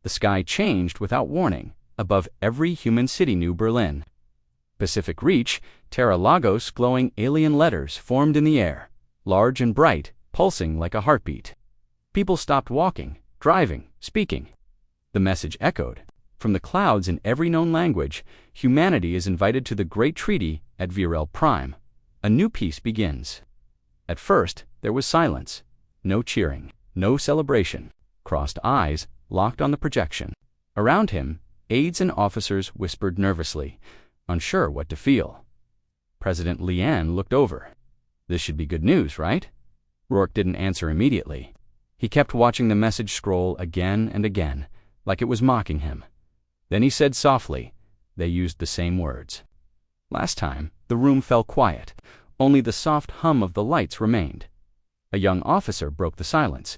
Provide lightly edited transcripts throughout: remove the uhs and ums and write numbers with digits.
The sky changed without warning. Above every human city, New Berlin, Pacific Reach, Terra Lagos, glowing alien letters formed in the air, large and bright, pulsing like a heartbeat. People stopped walking, driving, speaking. The message echoed. From the clouds in every known language, humanity is invited to the Great Treaty at Virel Prime. A new peace begins. At first, there was silence. No cheering, no celebration. Crossed eyes locked on the projection. Around him, aides and officers whispered nervously, unsure what to feel. President Lian looked over. This should be good news, right? Rourke didn't answer immediately. He kept watching the message scroll again and again, like it was mocking him. Then he said softly, they used the same words. Last time, the room fell quiet. Only the soft hum of the lights remained. A young officer broke the silence.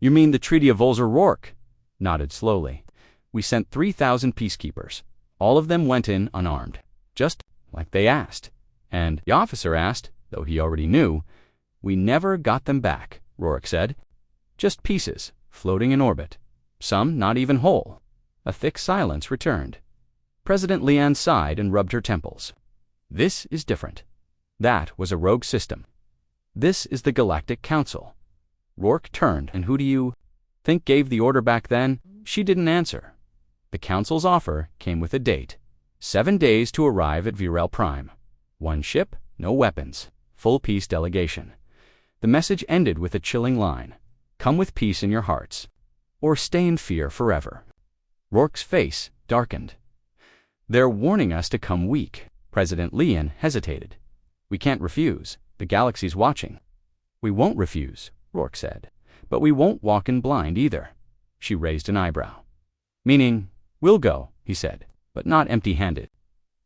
You mean the Treaty of Volzer? Rourke nodded slowly. We sent 3,000 peacekeepers. All of them went in unarmed, just like they asked. And the officer asked, though he already knew. We never got them back, Rourke said. Just pieces, floating in orbit. Some not even whole. A thick silence returned. President Lian sighed and rubbed her temples. This is different. That was a rogue system. This is the Galactic Council. Rourke turned. And who do you think gave the order back then? She didn't answer. The Council's offer came with a date. 7 days to arrive at Virel Prime. 1 ship, no weapons. Full peace delegation. The message ended with a chilling line. Come with peace in your hearts, or stay in fear forever. Rourke's face darkened. They're warning us to come weak. President Lian hesitated. We can't refuse. The galaxy's watching. We won't refuse, Rourke said. But we won't walk in blind either. She raised an eyebrow. Meaning, we'll go, he said, but not empty-handed.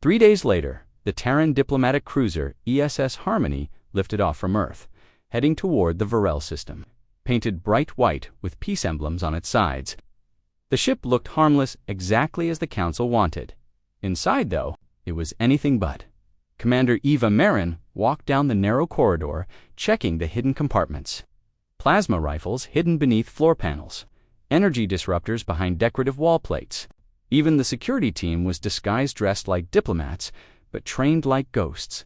3 days later, the Terran diplomatic cruiser ESS Harmony lifted off from Earth, heading toward the Virel system, painted bright white with peace emblems on its sides. The ship looked harmless, exactly as the Council wanted. Inside, though, it was anything but. Commander Eva Marin walked down the narrow corridor, checking the hidden compartments. Plasma rifles hidden beneath floor panels. Energy disruptors behind decorative wall plates. Even the security team was disguised dressed like diplomats, but trained like ghosts.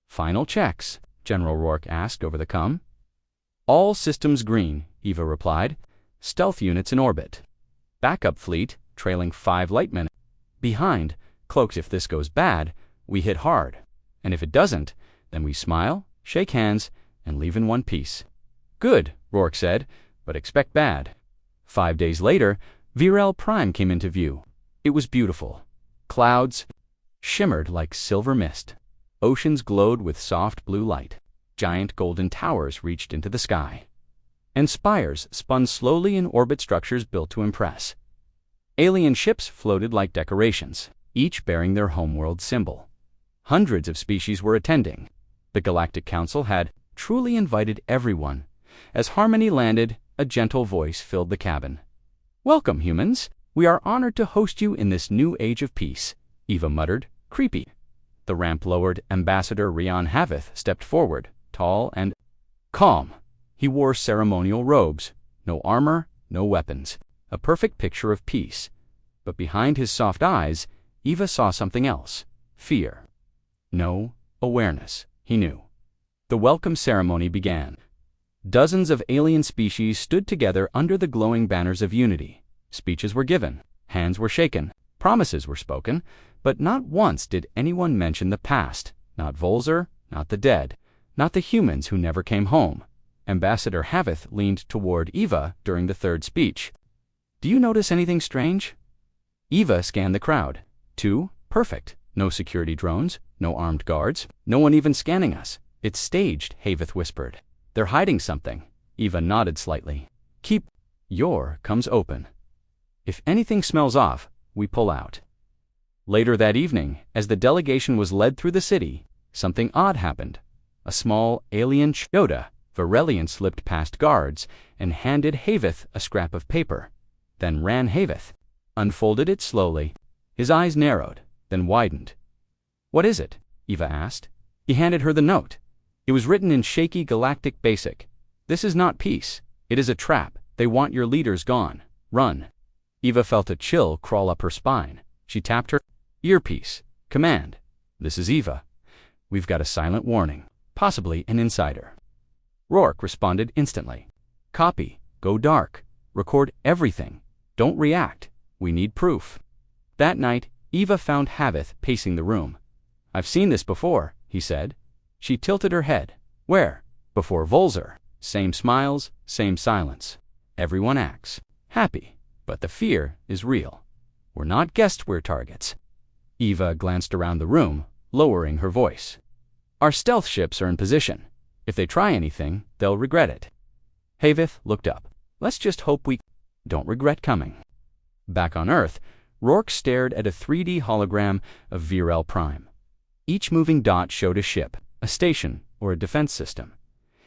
Final checks, General Rourke asked over the comm. All systems green, Eva replied. Stealth units in orbit. Backup fleet, trailing 5 light minutes. Behind, cloaked. If this goes bad, we hit hard. And if it doesn't, then we smile, shake hands, and leave in one piece. Good, Rourke said, but expect bad. 5 days later, Virel Prime came into view. It was beautiful. Clouds shimmered like silver mist. Oceans glowed with soft blue light. Giant golden towers reached into the sky. And spires spun slowly in orbit, structures built to impress. Alien ships floated like decorations, each bearing their homeworld symbol. Hundreds of species were attending. The Galactic Council had truly invited everyone. As Harmony landed, a gentle voice filled the cabin. Welcome, humans. We are honored to host you in this new age of peace, Eva muttered, creepy. The ramp lowered. Ambassador Rian Havith stepped forward, tall and calm. He wore ceremonial robes, no armor, no weapons, a perfect picture of peace. But behind his soft eyes, Eva saw something else, fear. No, awareness, he knew. The welcome ceremony began. Dozens of alien species stood together under the glowing banners of unity. Speeches were given, hands were shaken, promises were spoken, but not once did anyone mention the past, not Volzer, not the dead, not the humans who never came home. Ambassador Havith leaned toward Eva during the third speech. Do you notice anything strange? Eva scanned the crowd. 2, perfect. No security drones, no armed guards, no one even scanning us. It's staged, Havith whispered. They're hiding something. Eva nodded slightly. Keep your comes open. If anything smells off, we pull out. Later that evening, as the delegation was led through the city, something odd happened. A small alien Yoda, Virelian, slipped past guards and handed Havith a scrap of paper. Then ran Havith, unfolded it slowly. His eyes narrowed, then widened. What is it? Eva asked. He handed her the note. It was written in shaky Galactic Basic. This is not peace. It is a trap. They want your leaders gone. Run. Eva felt a chill crawl up her spine. She tapped her earpiece. Command. This is Eva. We've got a silent warning. Possibly an insider. Rourke responded instantly. Copy. Go dark. Record everything. Don't react. We need proof. That night, Eva found Havith pacing the room. I've seen this before, he said. She tilted her head. Where? Before Volzer. Same smiles, same silence. Everyone acts happy, but the fear is real. We're not guests, we're targets. Eva glanced around the room, lowering her voice. Our stealth ships are in position. If they try anything, they'll regret it. Havith looked up. Let's just hope we don't regret coming. Back on Earth, Rourke stared at a 3D hologram of Virel Prime. Each moving dot showed a ship, a station, or a defense system.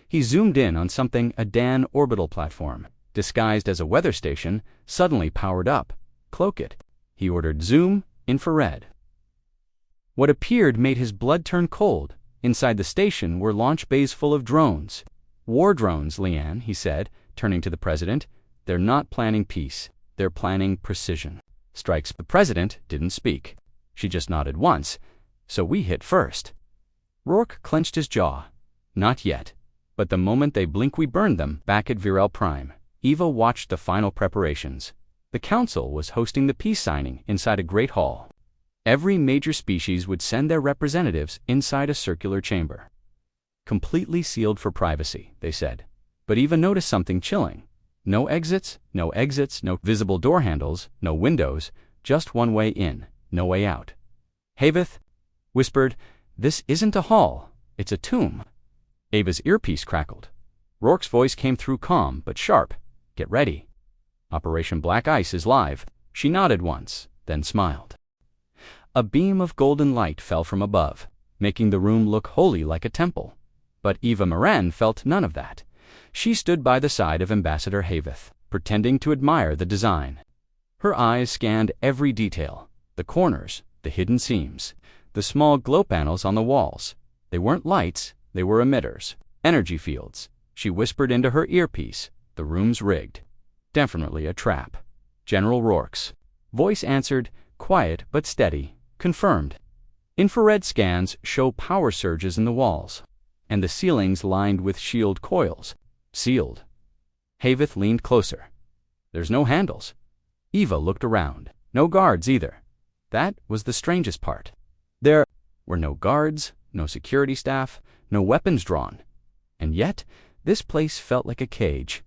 He zoomed in on something, a Dan orbital platform, disguised as a weather station, suddenly powered up. Cloak it. He ordered zoom, infrared. What appeared made his blood turn cold. Inside the station were launch bays full of drones. War drones, Leanne, he said, turning to the president. They're not planning peace. They're planning precision. Strikes. The president didn't speak. She just nodded once. So we hit first. Rourke clenched his jaw. Not yet. But the moment they blink, we burned them. Back at Virel Prime, Eva watched the final preparations. The council was hosting the peace signing inside a great hall. Every major species would send their representatives inside a circular chamber. Completely sealed for privacy, they said. But Eva noticed something chilling. No exits, no visible door handles, no windows, just one way in, no way out. Havith whispered, This isn't a hall, it's a tomb. Eva's earpiece crackled. Rourke's voice came through calm but sharp. Get ready. Operation Black Ice is live. She nodded once, then smiled. A beam of golden light fell from above, making the room look wholly like a temple. But Eva Moran felt none of that. She stood by the side of Ambassador Havith, pretending to admire the design. Her eyes scanned every detail, the corners, the hidden seams, the small glow panels on the walls. They weren't lights, they were emitters, energy fields. She whispered into her earpiece, the room's rigged. Definitely a trap. General Rourke's voice answered, quiet but steady, confirmed. Infrared scans show power surges in the walls, and the ceilings lined with shield coils. Sealed. Havith leaned closer. There's no handles. Eva looked around. No guards either. That was the strangest part. There were no guards, no security staff, no weapons drawn. And yet, this place felt like a cage.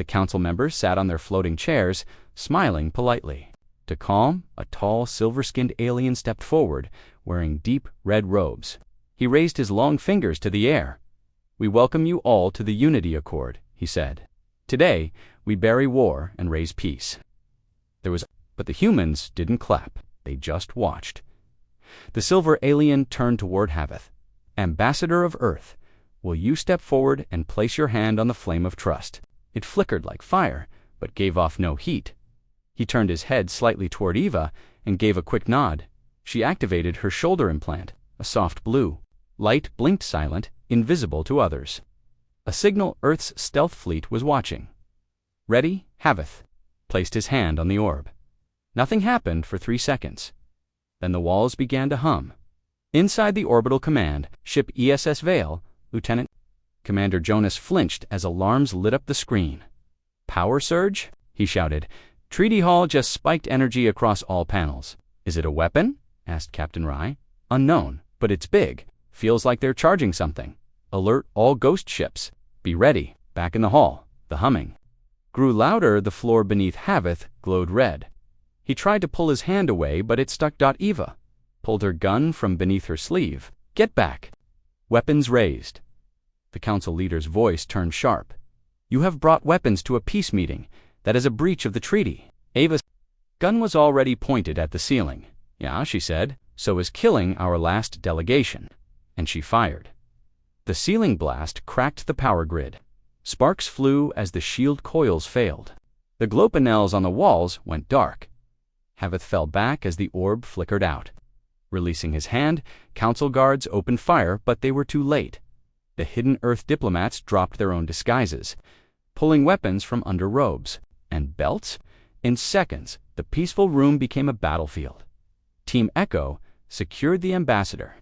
The council members sat on their floating chairs, smiling politely. To calm, a tall, silver-skinned alien stepped forward, wearing deep red robes. He raised his long fingers to the air. We welcome you all to the Unity Accord, he said. Today, we bury war and raise peace. But the humans didn't clap. They just watched. The silver alien turned toward Havith. Ambassador of Earth, will you step forward and place your hand on the flame of trust? It flickered like fire, but gave off no heat. He turned his head slightly toward Eva and gave a quick nod. She activated her shoulder implant, a soft blue. Light blinked silent, invisible to others. A signal Earth's stealth fleet was watching. Ready? Havith placed his hand on the orb. Nothing happened for 3 seconds. Then the walls began to hum. Inside the orbital command, ship ESS Vale, Lieutenant Commander Jonas flinched as alarms lit up the screen. Power surge? He shouted. Treaty Hall just spiked energy across all panels. Is it a weapon? Asked Captain Rye. Unknown, but it's big. Feels like they're charging something. Alert all ghost ships. Be ready. Back in the hall. The humming grew louder. The floor beneath Havith glowed red. He tried to pull his hand away, but it stuck. Eva pulled her gun from beneath her sleeve. Get back. Weapons raised. The council leader's voice turned sharp. You have brought weapons to a peace meeting. That is a breach of the treaty. Eva's gun was already pointed at the ceiling. Yeah, she said. So is killing our last delegation. And she fired. The ceiling blast cracked the power grid. Sparks flew as the shield coils failed. The glow panels on the walls went dark. Havith fell back as the orb flickered out. Releasing his hand, council guards opened fire, but they were too late. The hidden Earth diplomats dropped their own disguises, pulling weapons from under robes. And belts? In seconds, the peaceful room became a battlefield. Team Echo secured the ambassador.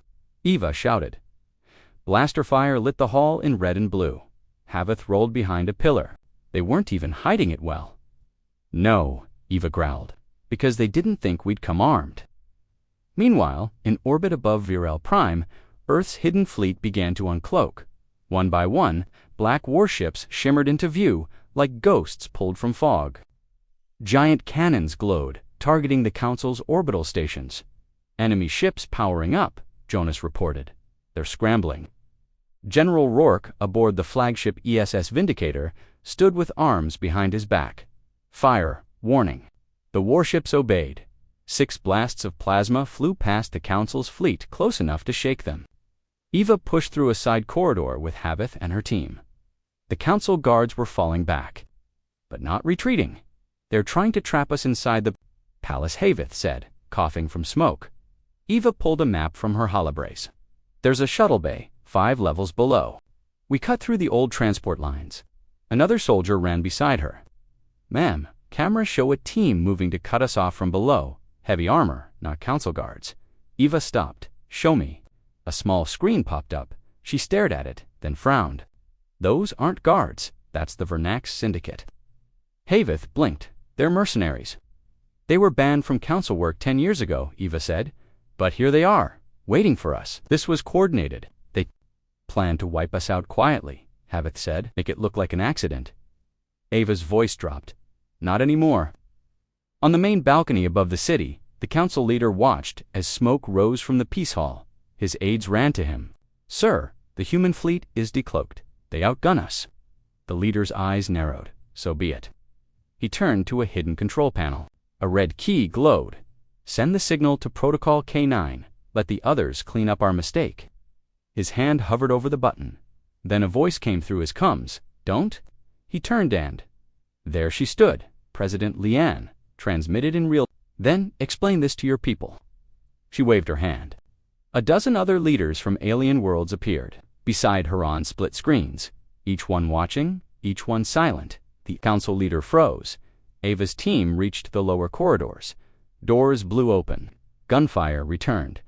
Eva shouted. Blaster fire lit the hall in red and blue. Havith rolled behind a pillar. They weren't even hiding it well. No, Eva growled, because they didn't think we'd come armed. Meanwhile, in orbit above Virel Prime, Earth's hidden fleet began to uncloak. One by one, black warships shimmered into view like ghosts pulled from fog. Giant cannons glowed, targeting the Council's orbital stations. Enemy ships powering up, Jonas reported. They're scrambling. General Rourke, aboard the flagship ESS Vindicator, stood with arms behind his back. Fire, warning. The warships obeyed. 6 blasts of plasma flew past the Council's fleet close enough to shake them. Eva pushed through a side corridor with Havith and her team. The Council guards were falling back, but not retreating. They're trying to trap us inside the palace, Havith said, coughing from smoke. Eva pulled a map from her holobrace. There's a shuttle bay, 5 levels below. We cut through the old transport lines. Another soldier ran beside her. Ma'am, cameras show a team moving to cut us off from below. Heavy armor, not Council guards. Eva stopped. Show me. A small screen popped up. She stared at it, then frowned. Those aren't guards. That's the Vernax Syndicate. Havith blinked. They're mercenaries. They were banned from Council work 10 years ago, Eva said. But here they are, waiting for us. This was coordinated. They planned to wipe us out quietly, Havith said. Make it look like an accident. Eva's voice dropped. Not anymore. On the main balcony above the city, the Council leader watched as smoke rose from the Peace Hall. His aides ran to him. Sir, the human fleet is decloaked. They outgun us. The leader's eyes narrowed. So be it. He turned to a hidden control panel. A red key glowed. Send the signal to Protocol K9. Let the others clean up our mistake. His hand hovered over the button. Then a voice came through his comms. Don't? He turned and there she stood, President Liane, transmitted in real. Then explain this to your people. She waved her hand. A dozen other leaders from alien worlds appeared, beside her on split screens, each one watching, each one silent. The Council leader froze. Eva's team reached the lower corridors. Doors blew open. Gunfire returned.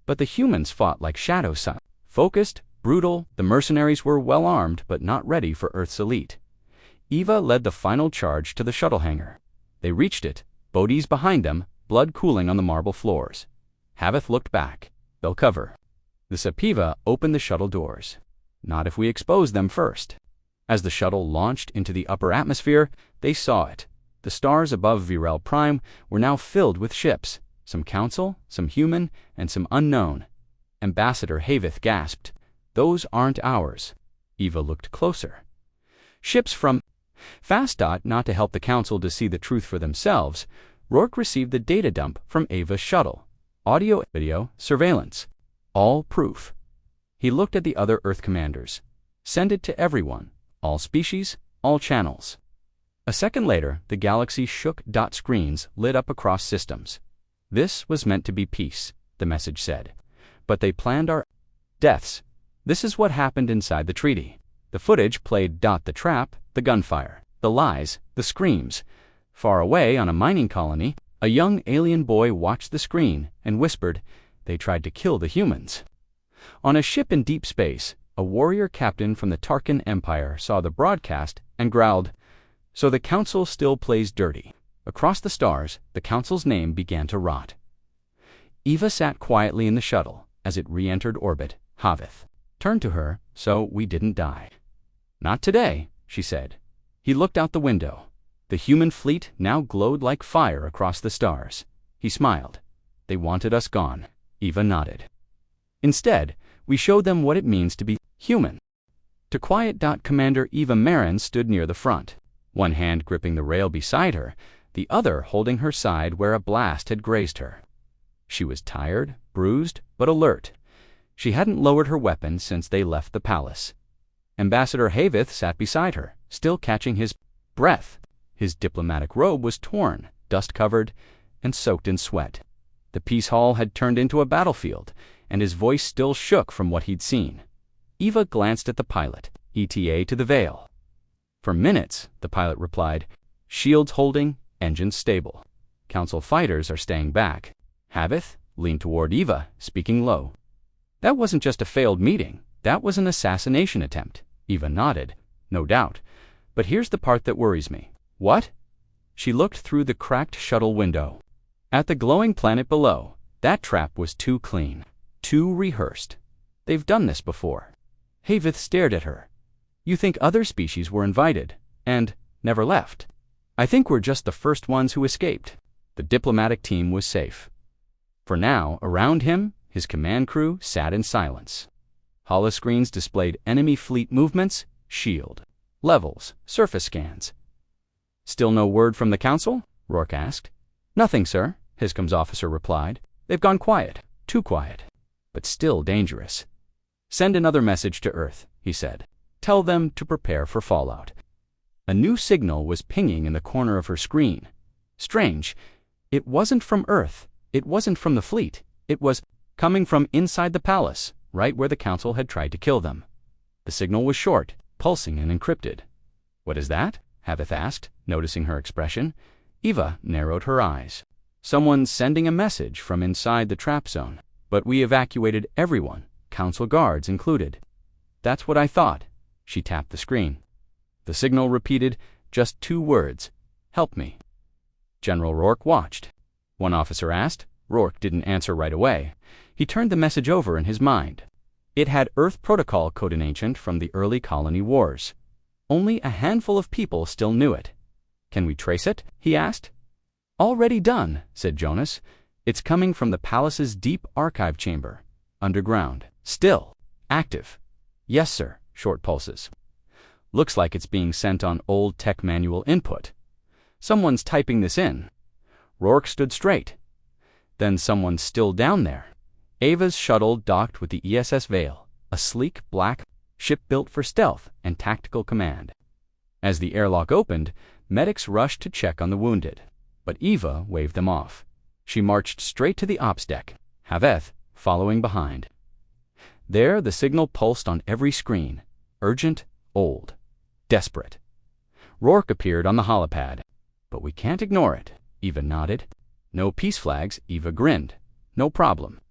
But the humans fought like shadow sun. Focused, brutal, the mercenaries were well armed but not ready for Earth's elite. Eva led the final charge to the shuttle hangar. They reached it, Bodhi's behind them, blood cooling on the marble floors. Havith looked back. They'll cover. The Sapiva opened the shuttle doors. Not if we expose them first. As the shuttle launched into the upper atmosphere, they saw it. The stars above Virel Prime were now filled with ships. Some Council, some human, and some unknown. Ambassador Havith gasped. Those aren't ours. Eva looked closer. Ships from Fast. Not to help the Council to see the truth for themselves, Rourke received the data dump from Eva's shuttle. Audio, video, surveillance. All proof. He looked at the other Earth commanders. Send it to everyone. All species, all channels. A second later, the galaxy shook. Screens lit up across systems. This was meant to be peace, the message said. But they planned our deaths. This is what happened inside the treaty. The footage played. The trap, the gunfire, the lies, the screams. Far away on a mining colony, a young alien boy watched the screen and whispered, they tried to kill the humans. On a ship in deep space, a warrior captain from the Tarkin Empire saw the broadcast and growled, so the Council still plays dirty. Across the stars, the Council's name began to rot. Eva sat quietly in the shuttle as it re-entered orbit. Havith turned to her, so we didn't die. Not today, she said. He looked out the window. The human fleet now glowed like fire across the stars. He smiled. They wanted us gone. Eva nodded. Instead, we showed them what it means to be human. To quiet. Commander Eva Marin stood near the front, one hand gripping the rail beside her, the other holding her side where a blast had grazed her. She was tired, bruised, but alert. She hadn't lowered her weapon since they left the palace. Ambassador Havith sat beside her, still catching his breath. His diplomatic robe was torn, dust-covered, and soaked in sweat. The Peace Hall had turned into a battlefield, and his voice still shook from what he'd seen. Eva glanced at the pilot, ETA to the Veil. For minutes, the pilot replied, shields holding, Engines stable. Council fighters are staying back. Havith leaned toward Eva, speaking low. That wasn't just a failed meeting. That was an assassination attempt. Eva nodded. No doubt. But here's the part that worries me. What? She looked through the cracked shuttle window. At the glowing planet below, that trap was too clean, too rehearsed. They've done this before. Havith stared at her. You think other species were invited and never left? I think we're just the first ones who escaped. The diplomatic team was safe. For now, around him, his command crew sat in silence. Holoscreens displayed enemy fleet movements, shield, levels, surface scans. Still no word from the council? Rourke asked. Nothing, sir, Hiscom's officer replied. They've gone quiet, too quiet, but still dangerous. Send another message to Earth, he said. Tell them to prepare for fallout. A new signal was pinging in the corner of her screen. Strange. It wasn't from Earth. It wasn't from the fleet. It was coming from inside the palace, right where the council had tried to kill them. The signal was short, pulsing and encrypted. What is that? Havith asked, noticing her expression. Eva narrowed her eyes. Someone's sending a message from inside the trap zone. But we evacuated everyone, council guards included. That's what I thought. She tapped the screen. The signal repeated just 2 words. Help me. General Rourke watched. One officer asked. Rourke didn't answer right away. He turned the message over in his mind. It had Earth Protocol coding from the early colony wars. Only a handful of people still knew it. Can we trace it? He asked. Already done, said Jonas. It's coming from the palace's deep archive chamber. Underground. Still. Active. Yes, sir. Short pulses. Looks like it's being sent on old tech manual input. Someone's typing this in. Rourke stood straight. Then someone's still down there. Ava's shuttle docked with the ESS Vale, a sleek black ship built for stealth and tactical command. As the airlock opened, medics rushed to check on the wounded, but Eva waved them off. She marched straight to the ops deck, Havith following behind. There, the signal pulsed on every screen. Urgent, old, desperate. Rourke appeared on the holopad. But we can't ignore it, Eva nodded. No peace flags, Eva grinned. No problem.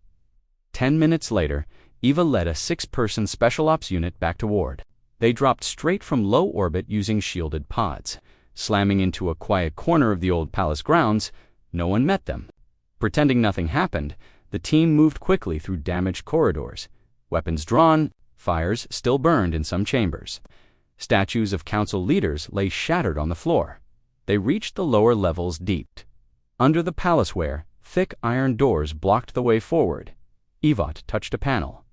10 minutes later, Eva led a 6-person special ops unit back to Ward. They dropped straight from low orbit using shielded pods. Slamming into a quiet corner of the old palace grounds, no one met them. Pretending nothing happened, the team moved quickly through damaged corridors. Weapons drawn, fires still burned in some chambers. Statues of council leaders lay shattered on the floor. They reached the lower levels deep. Under the palaceware, thick iron doors blocked the way forward. Evot touched a panel.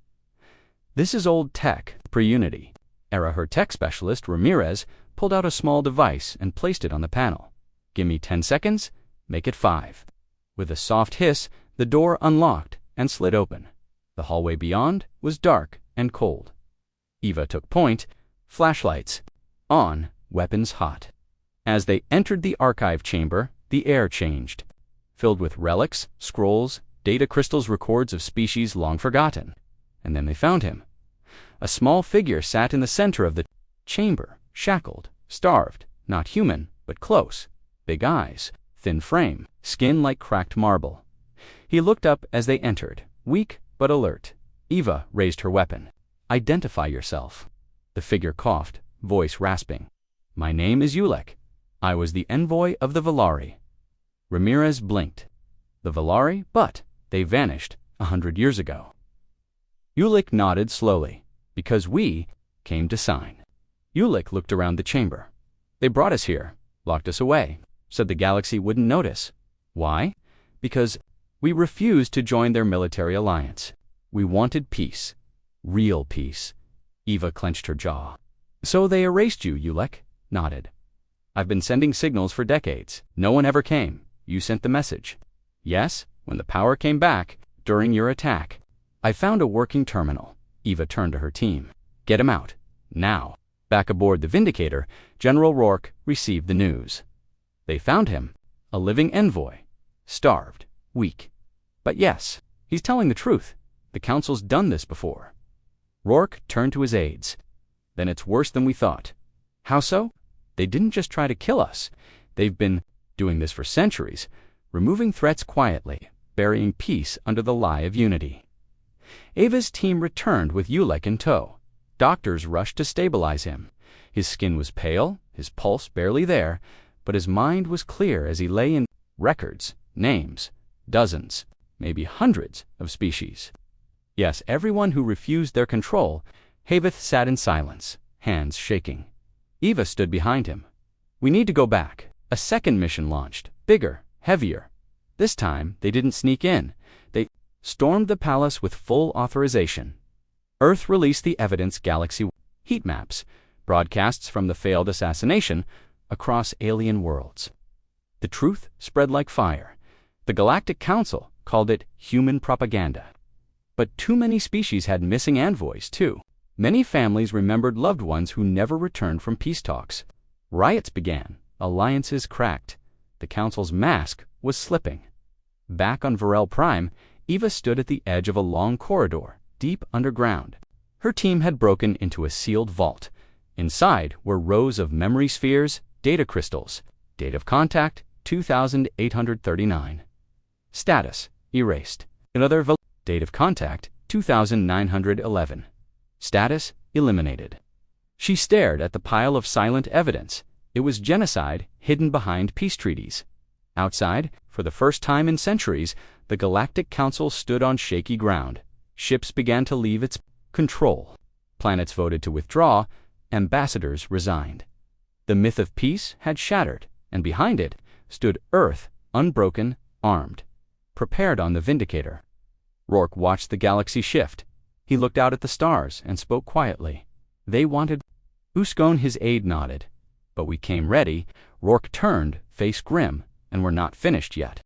This is old tech, pre-Unity. Her tech specialist, Ramirez, pulled out a small device and placed it on the panel. Give me 10 seconds, make it 5. With a soft hiss, the door unlocked and slid open. The hallway beyond was dark and cold. Eva took point, flashlights on, weapons hot. As they entered the archive chamber, the air changed, filled with relics, scrolls, data crystals, records of species long forgotten. And then they found him. A small figure sat in the center of the chamber, shackled, starved, not human, but close. Big eyes, thin frame, skin like cracked marble. He looked up as they entered, weak but alert. Eva raised her weapon. Identify yourself. The figure coughed, voice rasping. My name is Ulick. I was the envoy of the Valari. Ramirez blinked. The Valari? But they vanished 100 years ago. Ulick nodded slowly. Because we came to sign. Ulick looked around the chamber. They brought us here, locked us away, said the galaxy wouldn't notice. Why? Because we refused to join their military alliance. We wanted peace. Real peace. Eva clenched her jaw. So they erased you, Ulick nodded. I've been sending signals for decades. No one ever came. You sent the message. Yes, when the power came back, during your attack. I found a working terminal. Eva turned to her team. Get him out. Now. Back aboard the Vindicator, General Rourke received the news. They found him. A living envoy. Starved. Weak. But yes, he's telling the truth. The Council's done this before. Rourke turned to his aides. Then it's worse than we thought. How so? They didn't just try to kill us. They've been doing this for centuries, removing threats quietly, burying peace under the lie of unity. Ava's team returned with Ulick in tow. Doctors rushed to stabilize him. His skin was pale, his pulse barely there, but his mind was clear as he lay in records, names, dozens, maybe hundreds of species. Yes, everyone who refused their control. Haveth sat in silence, hands shaking. Eva stood behind him. "We need to go back." A second mission launched, bigger, heavier. This time, they didn't sneak in. They stormed the palace with full authorization. Earth released the evidence galaxy heat maps, broadcasts from the failed assassination across alien worlds. The truth spread like fire. The Galactic Council called it human propaganda. But too many species had missing envoys, too. Many families remembered loved ones who never returned from peace talks. Riots began, alliances cracked. The Council's mask was slipping. Back on Varel Prime, Eva stood at the edge of a long corridor, deep underground. Her team had broken into a sealed vault. Inside were rows of memory spheres, data crystals. Date of contact, 2839. Status, erased. Date of contact, 2911. Status, eliminated. She stared at the pile of silent evidence. It was genocide hidden behind peace treaties. Outside, for the first time in centuries, the Galactic Council stood on shaky ground. Ships began to leave its control. Planets voted to withdraw. Ambassadors resigned. The myth of peace had shattered, and behind it stood Earth, unbroken, armed, prepared on the Vindicator. Rourke watched the galaxy shift. He looked out at the stars and spoke quietly. They wanted. Uskon, his aide, nodded. But we came ready. Rourke turned, face grim, and we're not finished yet.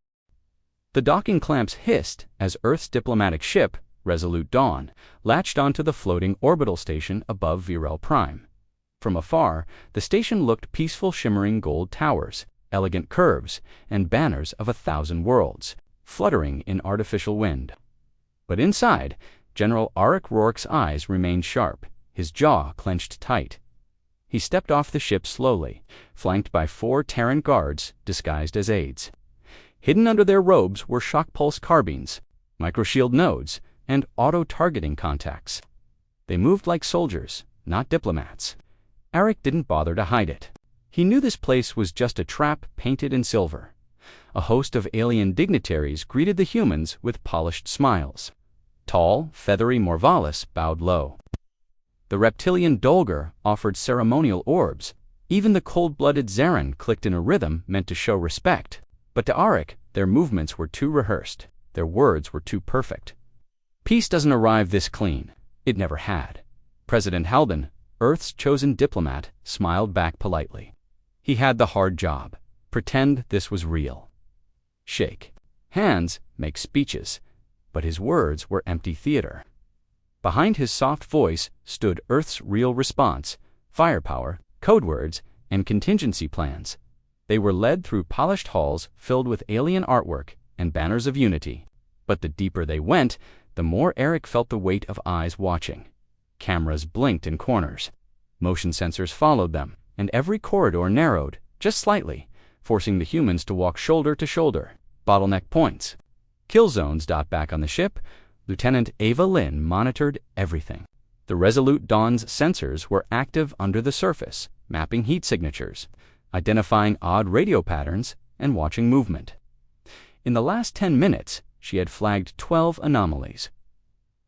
The docking clamps hissed as Earth's diplomatic ship, Resolute Dawn, latched onto the floating orbital station above Virel Prime. From afar, the station looked peaceful, shimmering gold towers, elegant curves, and banners of 1,000 worlds, fluttering in artificial wind. But inside, General Arik Rourke's eyes remained sharp, his jaw clenched tight. He stepped off the ship slowly, flanked by 4 Terran guards disguised as aides. Hidden under their robes were shock pulse carbines, microshield nodes, and auto-targeting contacts. They moved like soldiers, not diplomats. Arik didn't bother to hide it. He knew this place was just a trap painted in silver. A host of alien dignitaries greeted the humans with polished smiles. Tall, feathery Morvalis bowed low. The reptilian Dolgar offered ceremonial orbs. Even the cold-blooded Zarin clicked in a rhythm meant to show respect. But to Arik, their movements were too rehearsed. Their words were too perfect. Peace doesn't arrive this clean. It never had. President Halden, Earth's chosen diplomat, smiled back politely. He had the hard job. Pretend this was real. Shake. Hands make speeches. But his words were empty theater. Behind his soft voice stood Earth's real response, firepower, code words, and contingency plans. They were led through polished halls filled with alien artwork and banners of unity. But the deeper they went, the more Arik felt the weight of eyes watching. Cameras blinked in corners. Motion sensors followed them, and every corridor narrowed, just slightly, forcing the humans to walk shoulder to shoulder. Bottleneck points. Kill zones. Back on the ship, Lieutenant Ava Lynn monitored everything. The Resolute Dawn's sensors were active under the surface, mapping heat signatures, identifying odd radio patterns, and watching movement. In the last 10 minutes, she had flagged 12 anomalies.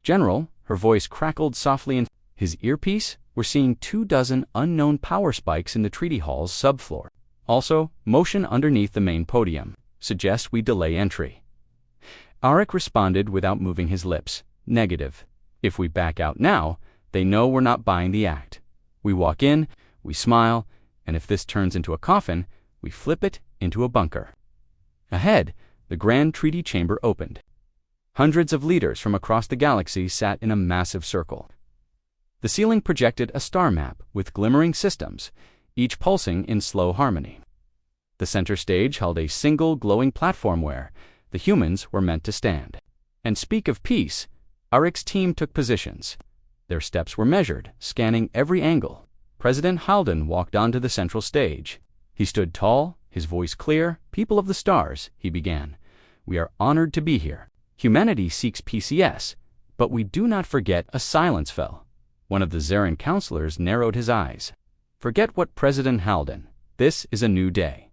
General, her voice crackled softly in his earpiece, were seeing 24 unknown power spikes in the treaty hall's subfloor. Also, motion underneath the main podium. Suggests we delay entry. Arik responded without moving his lips. Negative. If we back out now, they know we're not buying the act. We walk in, we smile, and if this turns into a coffin, we flip it into a bunker. Ahead, the Grand Treaty Chamber opened. Hundreds of leaders from across the galaxy sat in a massive circle. The ceiling projected a star map with glimmering systems, each pulsing in slow harmony. The center stage held a single glowing platform where the humans were meant to stand. And speak of peace, Arik's team took positions. Their steps were measured, scanning every angle. President Halden walked onto the central stage. He stood tall, His voice clear. "People of the stars," he began. "We are honored to be here. Humanity seeks peace, yes, but we do not forget." A silence fell. One of the Zarin counselors narrowed his eyes. "Forget what President Halden. This is a new day."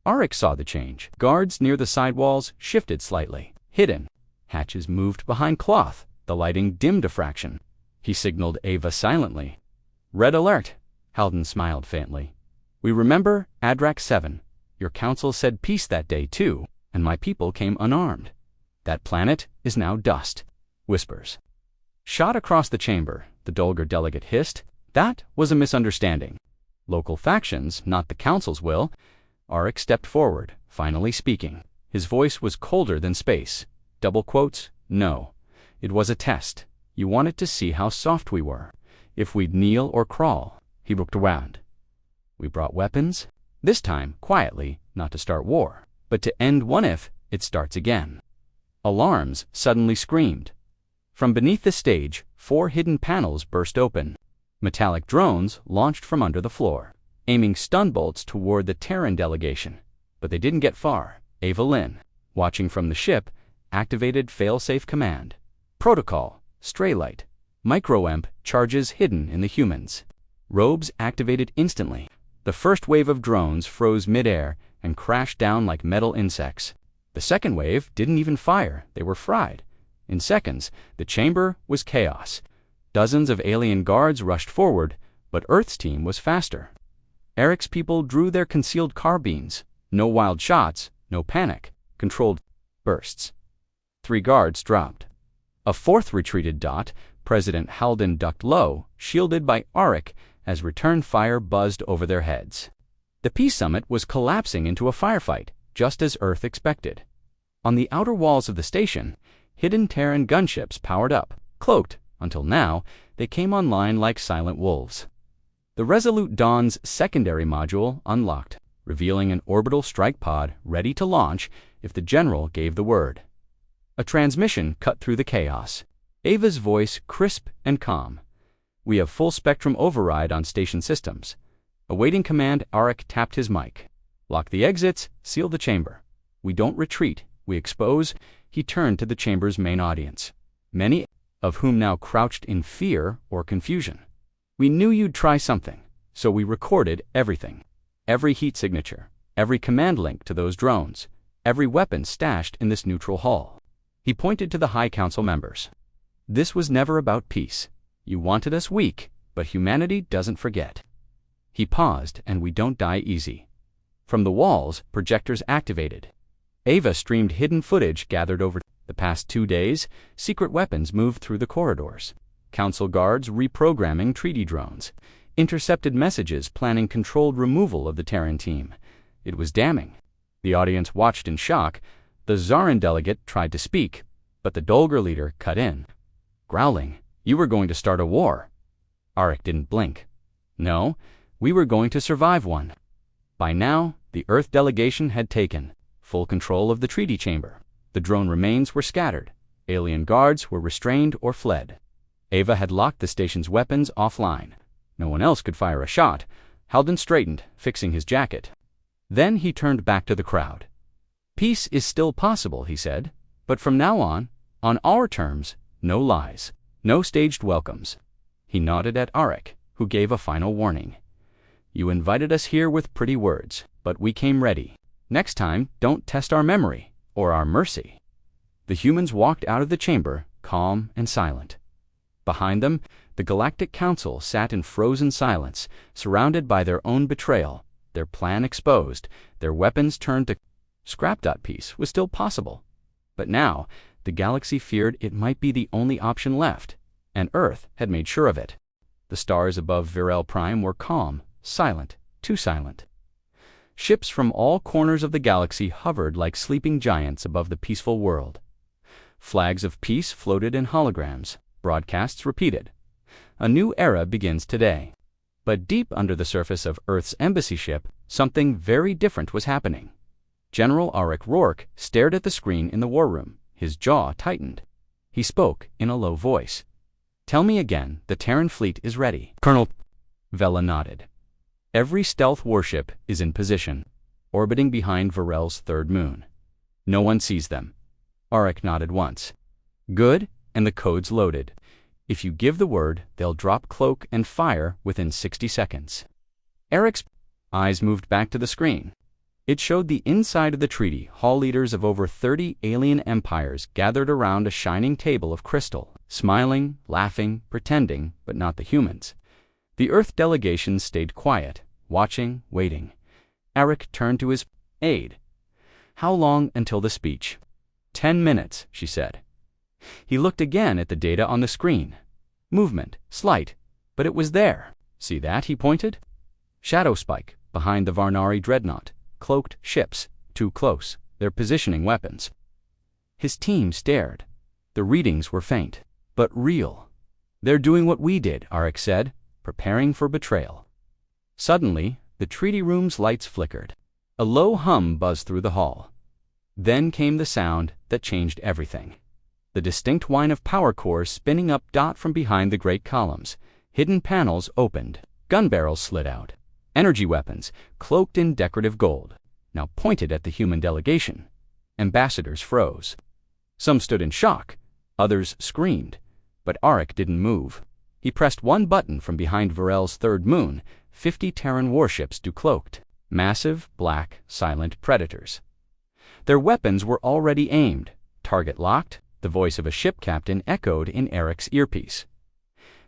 Arik saw the change. Guards near the sidewalls shifted slightly. Hidden. Hatches moved behind cloth. The lighting dimmed a fraction. He signaled Ava silently. "Red alert." Halden smiled faintly. "We remember Adrak 7. Your council said peace that day too, and my people came unarmed. That planet is now dust." Whispers. Shot across the chamber, the Dolgar delegate hissed. "That was a misunderstanding. Local factions, not the council's will." Arik stepped forward, finally speaking. His voice was colder than space. Double quotes, "No. It was a test. You wanted to see how soft we were. If we'd kneel or crawl." He looked around. "We brought weapons. This time, quietly, not to start war, but to end one if it starts again." Alarms suddenly screamed. From beneath the stage, 4 hidden panels burst open. Metallic drones launched from under the floor, aiming stun bolts toward the Terran delegation. But they didn't get far. Ava Lynn, watching from the ship, activated failsafe command. Protocol, stray light, micro-EMP charges hidden in the humans. Robes activated instantly. The first wave of drones froze midair and crashed down like metal insects. The second wave didn't even fire. They were fried. In seconds, the chamber was chaos. Dozens of alien guards rushed forward, but Earth's team was faster. Eric's people drew their concealed carbines. No wild shots, no panic. Controlled bursts. 3 guards dropped. A 4th retreated. President Halden ducked low, shielded by Arik, as return fire buzzed over their heads. The Peace Summit was collapsing into a firefight, just as Earth expected. On the outer walls of the station, hidden Terran gunships powered up. Cloaked, until now, they came online like silent wolves. The Resolute Dawn's secondary module unlocked, revealing an orbital strike pod ready to launch if the general gave the word. A transmission cut through the chaos. Ava's voice crisp and calm. "We have full spectrum override on station systems." Awaiting command, Arik tapped his mic. "Lock the exits, seal the chamber. We don't retreat, we expose." He turned to the chamber's main audience, many of whom now crouched in fear or confusion. "We knew you'd try something, so we recorded everything. Every heat signature, every command link to those drones, every weapon stashed in this neutral hall." He pointed to the High Council members. "This was never about peace. You wanted us weak, but humanity doesn't forget." He paused, "And we don't die easy." From the walls, projectors activated. Ava streamed hidden footage gathered over the past 2 days. Secret weapons moved through the corridors. Council guards reprogramming treaty drones. Intercepted messages planning controlled removal of the Terran team. It was damning. The audience watched in shock. The Zarin delegate tried to speak, but the Dolgar leader cut in, growling, "You were going to start a war." Arik didn't blink. "No, we were going to survive one." By now, the Earth delegation had taken full control of the treaty chamber. The drone remains were scattered. Alien guards were restrained or fled. Ava had locked the station's weapons offline. No one else could fire a shot. Halden straightened, fixing his jacket. Then he turned back to the crowd. "Peace is still possible," he said, "but from now on our terms, no lies, no staged welcomes." He nodded at Arik, who gave a final warning. "You invited us here with pretty words, but we came ready. Next time, don't test our memory or our mercy." The humans walked out of the chamber, calm and silent. Behind them, the Galactic Council sat in frozen silence, surrounded by their own betrayal, their plan exposed, their weapons turned to scrap. Peace was still possible. But now, the galaxy feared it might be the only option left, and Earth had made sure of it. The stars above Virel Prime were calm, silent, too silent. Ships from all corners of the galaxy hovered like sleeping giants above the peaceful world. Flags of peace floated in holograms, broadcasts repeated. A new era begins today. But deep under the surface of Earth's embassy ship, something very different was happening. General Arik Rourke stared at the screen in the war room, his jaw tightened. He spoke in a low voice. "Tell me again, the Terran fleet is ready." Colonel Vela nodded. "Every stealth warship is in position. orbiting behind Varel's third moon. No one sees them. Arik nodded once. Good, and the code's loaded. If you give the word, they'll drop cloak and fire within 60 seconds. Eric's eyes moved back to the screen. It showed the inside of the treaty, hall leaders of over 30 alien empires gathered around a shining table of crystal, smiling, laughing, pretending, but not the humans. The Earth delegation stayed quiet, watching, waiting. Arik turned to his aide. How long until the speech? 10 minutes, she said. He looked again at the data on the screen. Movement, slight, but it was there. See that, he pointed? Shadow spike, behind the Varnari dreadnought. Cloaked ships, too close, they're positioning weapons. His team stared. The readings were faint, but real. They're doing what we did, Arik said, preparing for betrayal. Suddenly, the treaty room's lights flickered. A low hum buzzed through the hall. Then came the sound that changed everything. The distinct whine of power cores spinning up dot from behind the great columns. Hidden panels opened. Gun barrels slid out. Energy weapons, cloaked in decorative gold, now pointed at the human delegation. Ambassadors froze. Some stood in shock. Others screamed. But Arik didn't move. He pressed one button from behind Varel's third moon. 50 Terran warships decloaked. Massive, black, silent predators. Their weapons were already aimed. Target locked. The voice of a ship captain echoed in Eric's earpiece.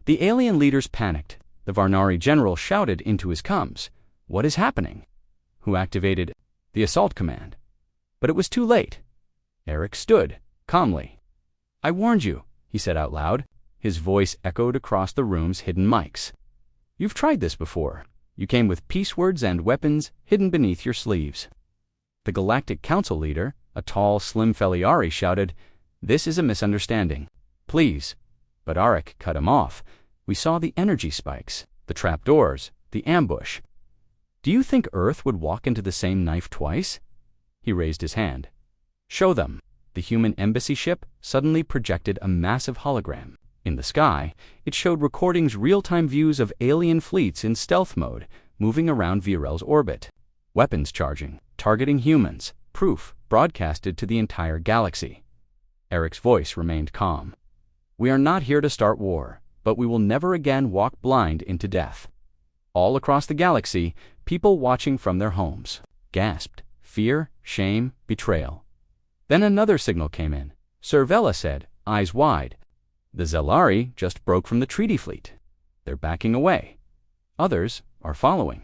The alien leaders panicked. The Varnari general shouted into his comms, "What is happening?" Who activated the assault command? But it was too late. Arik stood, calmly. "I warned you," he said out loud. His voice echoed across the room's hidden mics. "You've tried this before. You came with peace words and weapons hidden beneath your sleeves." The Galactic Council leader, a tall, slim Feliari, shouted, "This is a misunderstanding. Please." But Arik cut him off. We saw the energy spikes, the trapdoors, the ambush. Do you think Earth would walk into the same knife twice? He raised his hand. "Show them." The human embassy ship suddenly projected a massive hologram. In the sky, it showed recordings real-time views of alien fleets in stealth mode, moving around Virel's orbit. Weapons charging, targeting humans, proof broadcasted to the entire galaxy. Eric's voice remained calm. "We are not here to start war, but we will never again walk blind into death." All across the galaxy, people watching from their homes gasped. Fear, shame, betrayal. Then another signal came in. Cervella said, eyes wide. "The Zelari just broke from the treaty fleet. They're backing away. Others are following."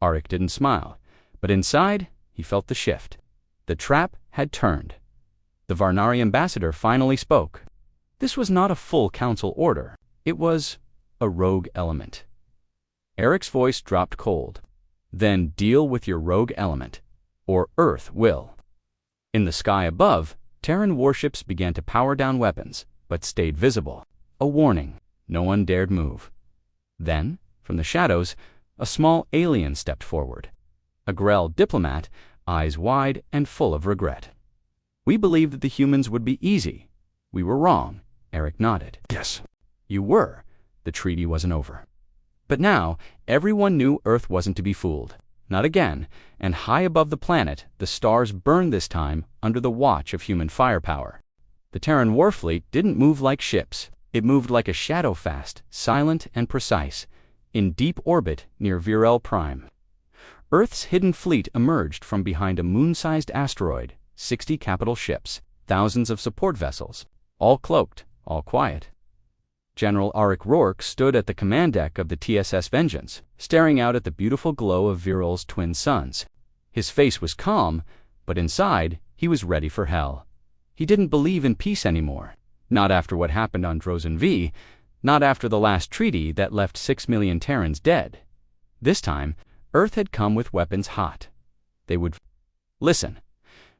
Arik didn't smile, but inside, he felt the shift. The trap had turned. The Varnari ambassador finally spoke. This was not a full council order. It was a rogue element. Eric's voice dropped cold. "Then deal with your rogue element, or Earth will." In the sky above, Terran warships began to power down weapons, but stayed visible. A warning. No one dared move. Then, from the shadows, a small alien stepped forward. A Grell diplomat, eyes wide and full of regret. "We believed that the humans would be easy. We were wrong." Arik nodded. "Yes. You were. The treaty wasn't over." But now, everyone knew Earth wasn't to be fooled. Not again, and high above the planet, the stars burned this time under the watch of human firepower. The Terran warfleet didn't move like ships. It moved like a shadow fast, silent and precise, in deep orbit near Virel Prime. Earth's hidden fleet emerged from behind a moon-sized asteroid, 60 capital ships, thousands of support vessels, all cloaked, all quiet. General Arik Rourke stood at the command deck of the TSS Vengeance, staring out at the beautiful glow of Virel's twin suns. His face was calm, but inside, he was ready for hell. He didn't believe in peace anymore. Not after what happened on Drozen V, not after the last treaty that left 6 million Terrans dead. This time, Earth had come with weapons hot. They would listen.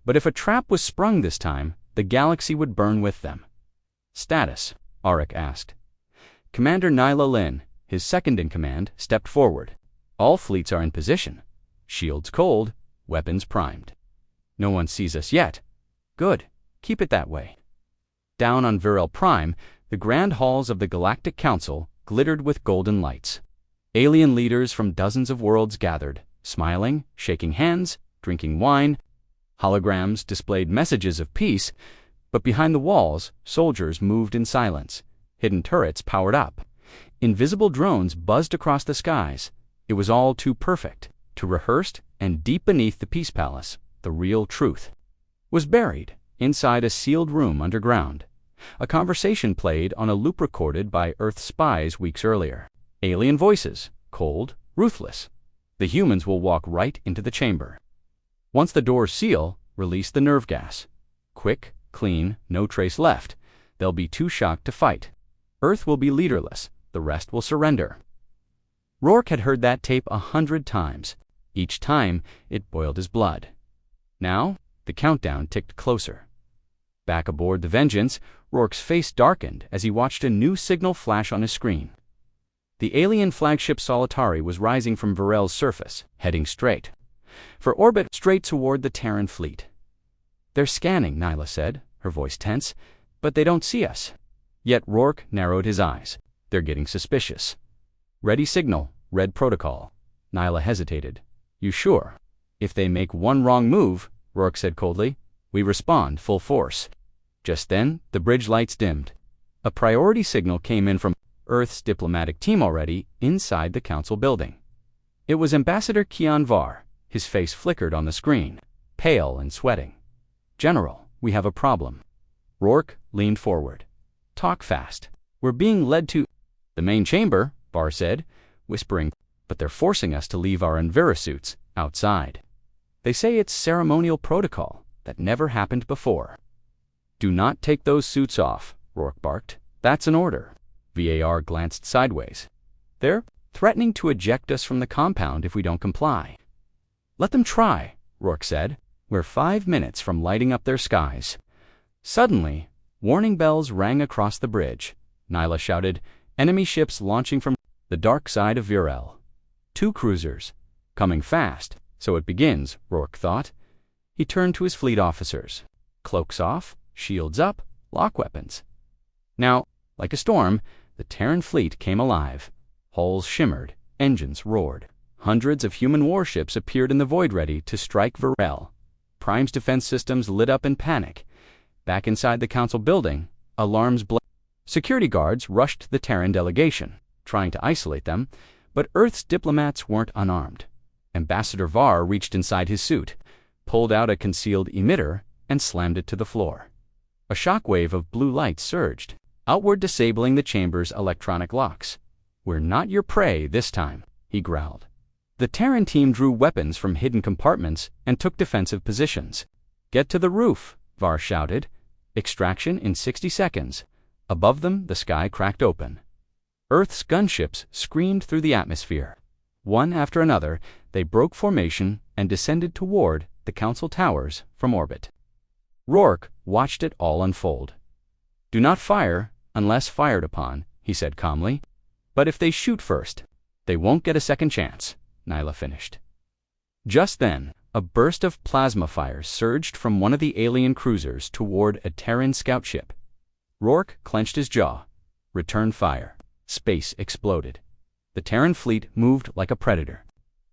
But if a trap was sprung this time, the galaxy would burn with them. "Status?" Arik asked. Commander Nyla Lin, his second-in-command, stepped forward. "All fleets are in position. Shields cold, weapons primed. No one sees us yet. Good. Keep it that way." Down on Virel Prime, the grand halls of the Galactic Council glittered with golden lights. Alien leaders from dozens of worlds gathered, smiling, shaking hands, drinking wine. Holograms displayed messages of peace, but behind the walls, soldiers moved in silence. Hidden turrets powered up. Invisible drones buzzed across the skies. It was all too perfect, too rehearsed, and deep beneath the Peace Palace, the real truth was buried inside a sealed room underground. A conversation played on a loop recorded by Earth spies weeks earlier. Alien voices, cold, ruthless. The humans will walk right into the chamber. Once the doors seal, release the nerve gas. Quick, clean, no trace left. They'll be too shocked to fight. Earth will be leaderless. The rest will surrender. Rourke had heard that tape 100 times. Each time, it boiled his blood. Now, the countdown ticked closer. Back aboard the Vengeance, Rourke's face darkened as he watched a new signal flash on his screen. The alien flagship Solitari was rising from Varel's surface, heading straight for orbit, straight toward the Terran fleet. "They're scanning," Nyla said, her voice tense, "but they don't see us." Yet Rourke narrowed his eyes. "They're getting suspicious." "Ready signal, red protocol." Nyla hesitated. "You sure?" "If they make one wrong move," Rourke said coldly, "we respond full force." Just then, the bridge lights dimmed. A priority signal came in from Earth's diplomatic team already inside the council building. It was Ambassador Kian Var. His face flickered on the screen, pale and sweating. "General, we have a problem." Rourke leaned forward. "Talk fast. We're being led to—" "The main chamber," Var said, whispering, "but they're forcing us to leave our Envira suits outside. They say it's ceremonial protocol that never happened before." "Do not take those suits off," Rourke barked. "That's an order." VAR glanced sideways. "They're threatening to eject us from the compound if we don't comply." "Let them try," Rourke said. "We're 5 minutes from lighting up their skies." Suddenly, warning bells rang across the bridge. Nyla shouted, "Enemy ships launching from the dark side of Virel." 2 cruisers. Coming fast. So it begins, Rourke thought. He turned to his fleet officers. Cloaks off, shields up, lock weapons. Now, like a storm, the Terran fleet came alive. Hulls shimmered, engines roared. Hundreds of human warships appeared in the void ready to strike Virel. Prime's defense systems lit up in panic. Back inside the council building, alarms blazed. Security guards rushed the Terran delegation, trying to isolate them, but Earth's diplomats weren't unarmed. Ambassador Var reached inside his suit, pulled out a concealed emitter, and slammed it to the floor. A shockwave of blue light surged, outward disabling the chamber's electronic locks. "We're not your prey this time," he growled. The Terran team drew weapons from hidden compartments and took defensive positions. "Get to the roof," Var shouted. "Extraction in 60 seconds." Above them, the sky cracked open. Earth's gunships screamed through the atmosphere. One after another, they broke formation and descended toward the council towers from orbit. Rourke watched it all unfold. "Do not fire unless fired upon," he said calmly. "But if they shoot first, they won't get a second chance," Nyla finished. Just then, a burst of plasma fire surged from one of the alien cruisers toward a Terran scout ship. Rourke clenched his jaw. Return fire. Space exploded. The Terran fleet moved like a predator.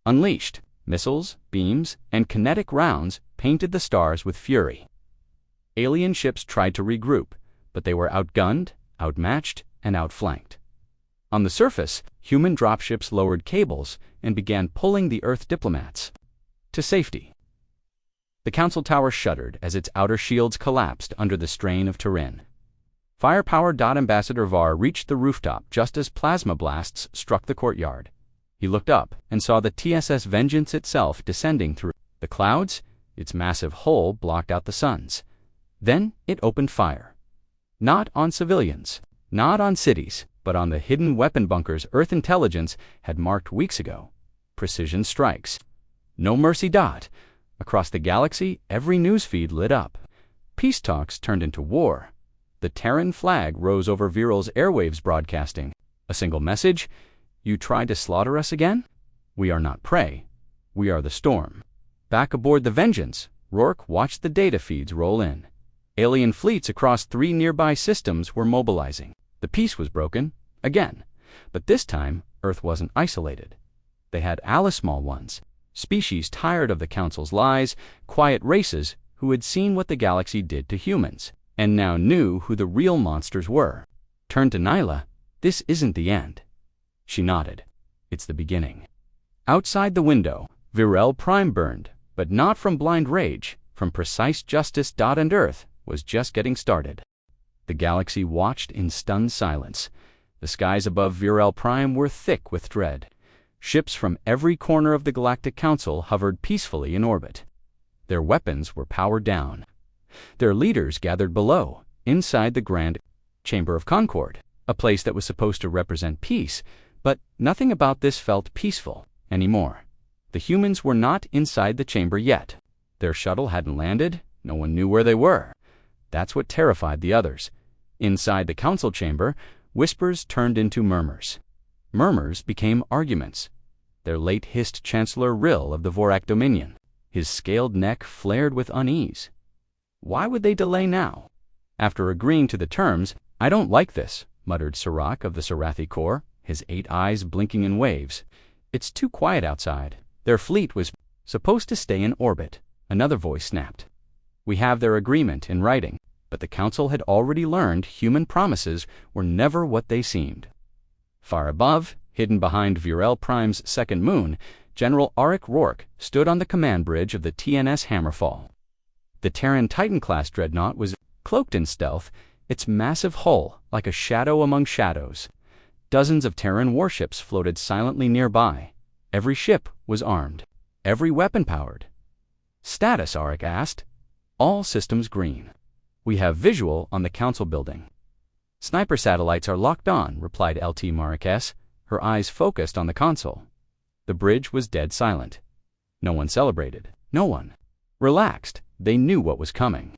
Unleashed, missiles, beams, and kinetic rounds painted the stars with fury. Alien ships tried to regroup, but they were outgunned, outmatched, and outflanked. On the surface, human dropships lowered cables and began pulling the Earth diplomats to safety. The council tower shuddered as its outer shields collapsed under the strain of Turin. Firepower. Ambassador Var reached the rooftop just as plasma blasts struck the courtyard. He looked up and saw the TSS Vengeance itself descending through the clouds. Its massive hull blocked out the suns. Then it opened fire. Not on civilians, not on cities, but on the hidden weapon bunkers Earth intelligence had marked weeks ago. Precision strikes. No mercy. Across the galaxy, every newsfeed lit up. Peace talks turned into war. The Terran flag rose over Viral's airwaves broadcasting. A single message: "You tried to slaughter us again? We are not prey. We are the storm." Back aboard the Vengeance, Rourke watched the data feeds roll in. Alien fleets across 3 nearby systems were mobilizing. The peace was broken, again. But this time, Earth wasn't isolated. They had Alias small ones, Species tired of the Council's lies, quiet races who had seen what the galaxy did to humans, and now knew who the real monsters were. Turned to Nyla. This isn't the end. She nodded. It's the beginning. Outside the window, Virel Prime burned, but not from blind rage, from precise justice. And Earth was just getting started. The galaxy watched in stunned silence. The skies above Virel Prime were thick with dread. Ships from every corner of the Galactic Council hovered peacefully in orbit. Their weapons were powered down. Their leaders gathered below, inside the Grand Chamber of Concord, a place that was supposed to represent peace, but nothing about this felt peaceful anymore. The humans were not inside the chamber yet. Their shuttle hadn't landed. No one knew where they were. That's what terrified the others. Inside the council chamber, whispers turned into murmurs. Murmurs became arguments. Their late hissed Chancellor Rill of the Vorak Dominion. His scaled neck flared with unease. Why would they delay now? After agreeing to the terms, "I don't like this," muttered Serac of the Sarathi Corps, his 8 eyes blinking in waves. "It's too quiet outside." Their fleet was supposed to stay in orbit. Another voice snapped. "We have their agreement in writing." But the Council had already learned human promises were never what they seemed. Far above, hidden behind Virel Prime's second moon, General Auric Rourke stood on the command bridge of the TNS Hammerfall. The Terran Titan-class dreadnought was cloaked in stealth, its massive hull like a shadow among shadows. Dozens of Terran warships floated silently nearby. Every ship was armed, every weapon powered. "Status," Auric asked. "All systems green. We have visual on the Council building." "Sniper satellites are locked on," replied LT Marquez, her eyes focused on the console. The bridge was dead silent. No one celebrated. No one relaxed. They knew what was coming.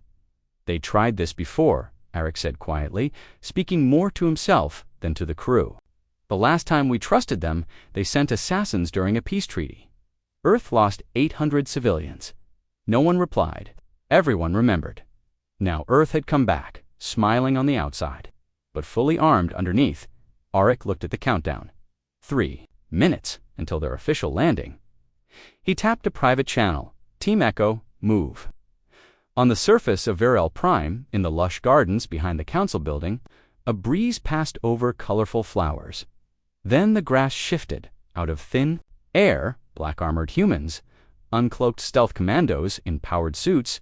"They tried this before," Auric said quietly, speaking more to himself than to the crew. "The last time we trusted them, they sent assassins during a peace treaty. Earth lost 800 civilians. No one replied. Everyone remembered. Now Earth had come back, smiling on the outside, but fully armed underneath." Auric looked at the countdown. 3 minutes until their official landing. He tapped a private channel. "Team Echo, move." On the surface of Virel Prime, in the lush gardens behind the Council building, a breeze passed over colorful flowers. Then the grass shifted. Out of thin air, black-armored humans, uncloaked stealth commandos in powered suits,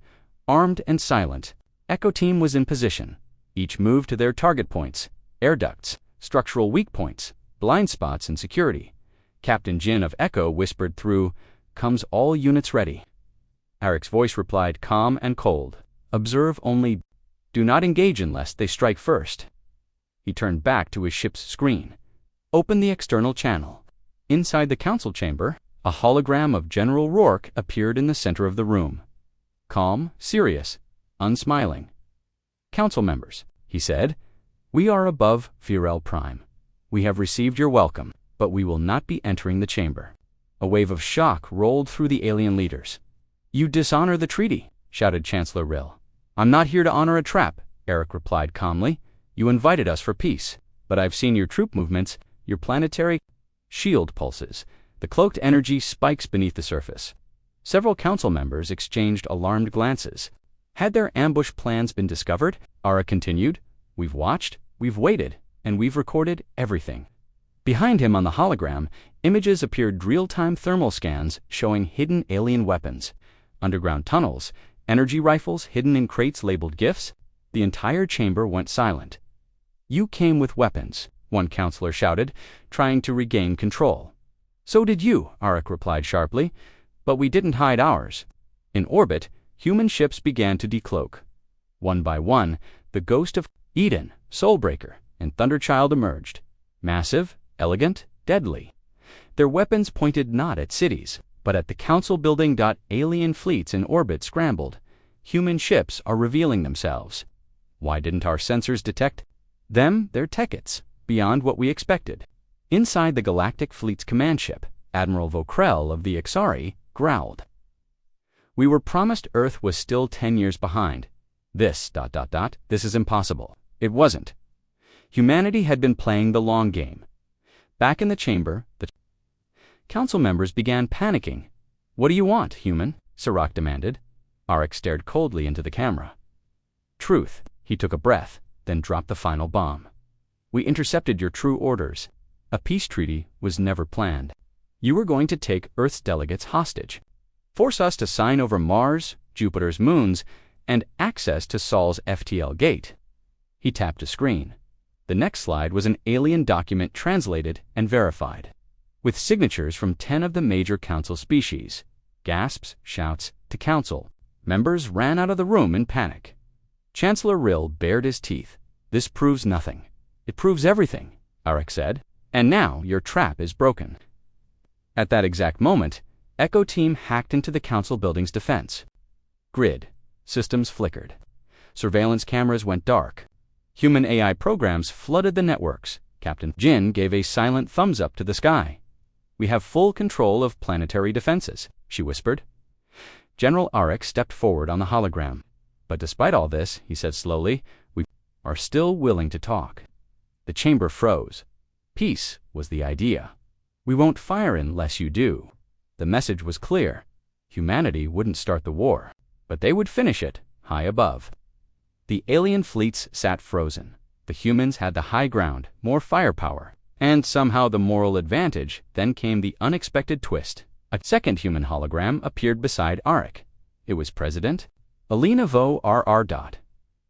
armed and silent. Echo Team was in position. Each moved to their target points, air ducts, structural weak points, blind spots, and security. Captain Jin of Echo whispered through, "Comes all units ready." Auric's voice replied, calm and cold. "Observe only. Do not engage unless they strike first." He turned back to his ship's screen. "Open the external channel." Inside the Council chamber, a hologram of General Rourke appeared in the center of the room. Calm, serious, unsmiling. "Council members," he said, "we are above Virel Prime. We have received your welcome, but we will not be entering the chamber." A wave of shock rolled through the alien leaders. "You dishonor the treaty," shouted Chancellor Rill. "I'm not here to honor a trap," Auric replied calmly. "You invited us for peace, but I've seen your troop movements, your planetary shield pulses, the cloaked energy spikes beneath the surface." Several council members exchanged alarmed glances. Had their ambush plans been discovered? Auric continued. "We've watched, we've waited, and we've recorded everything." Behind him on the hologram, images appeared real-time thermal scans showing hidden alien weapons, underground tunnels, energy rifles hidden in crates labeled gifts. The entire chamber went silent. "You came with weapons," one counselor shouted, trying to regain control. "So did you," Auric replied sharply, "but we didn't hide ours." In orbit, human ships began to decloak. One by one, the ghost of Eden, Soulbreaker, and Thunderchild emerged. Massive, elegant, deadly. Their weapons pointed not at cities, but at the Council building. Alien fleets in orbit scrambled. Human ships are revealing themselves. Why didn't our sensors detect them? They're Tekets, beyond what we expected. Inside the Galactic Fleet's command ship, Admiral Vokrell of the Ixari growled. "We were promised Earth was still 10 years behind. This, this is impossible." It wasn't. Humanity had been playing the long game. Back in the chamber, the council members began panicking. "What do you want, human?" Sirach demanded. Arik stared coldly into the camera. "Truth." He took a breath, then dropped the final bomb. "We intercepted your true orders. A peace treaty was never planned. You were going to take Earth's delegates hostage, force us to sign over Mars, Jupiter's moons, and access to Sol's FTL gate." He tapped a screen. The next slide was an alien document translated and verified, with signatures from 10 of the major council species. Gasps, shouts, to council. Members ran out of the room in panic. Chancellor Rill bared his teeth. "This proves nothing." "It proves everything," Arik said. "And now your trap is broken." At that exact moment, Echo Team hacked into the council building's defense. Grid. Systems flickered. Surveillance cameras went dark. Human AI programs flooded the networks. Captain Jin gave a silent thumbs up to the sky. "We have full control of planetary defenses," she whispered. General Arik stepped forward on the hologram. "But despite all this," he said slowly, "we are still willing to talk." The chamber froze. Peace was the idea. "We won't fire unless you do." The message was clear. Humanity wouldn't start the war, but they would finish it high above. The alien fleets sat frozen. The humans had the high ground, more firepower, and somehow the moral advantage. Then came the unexpected twist. A second human hologram appeared beside Arik. It was President Alina Vo RR.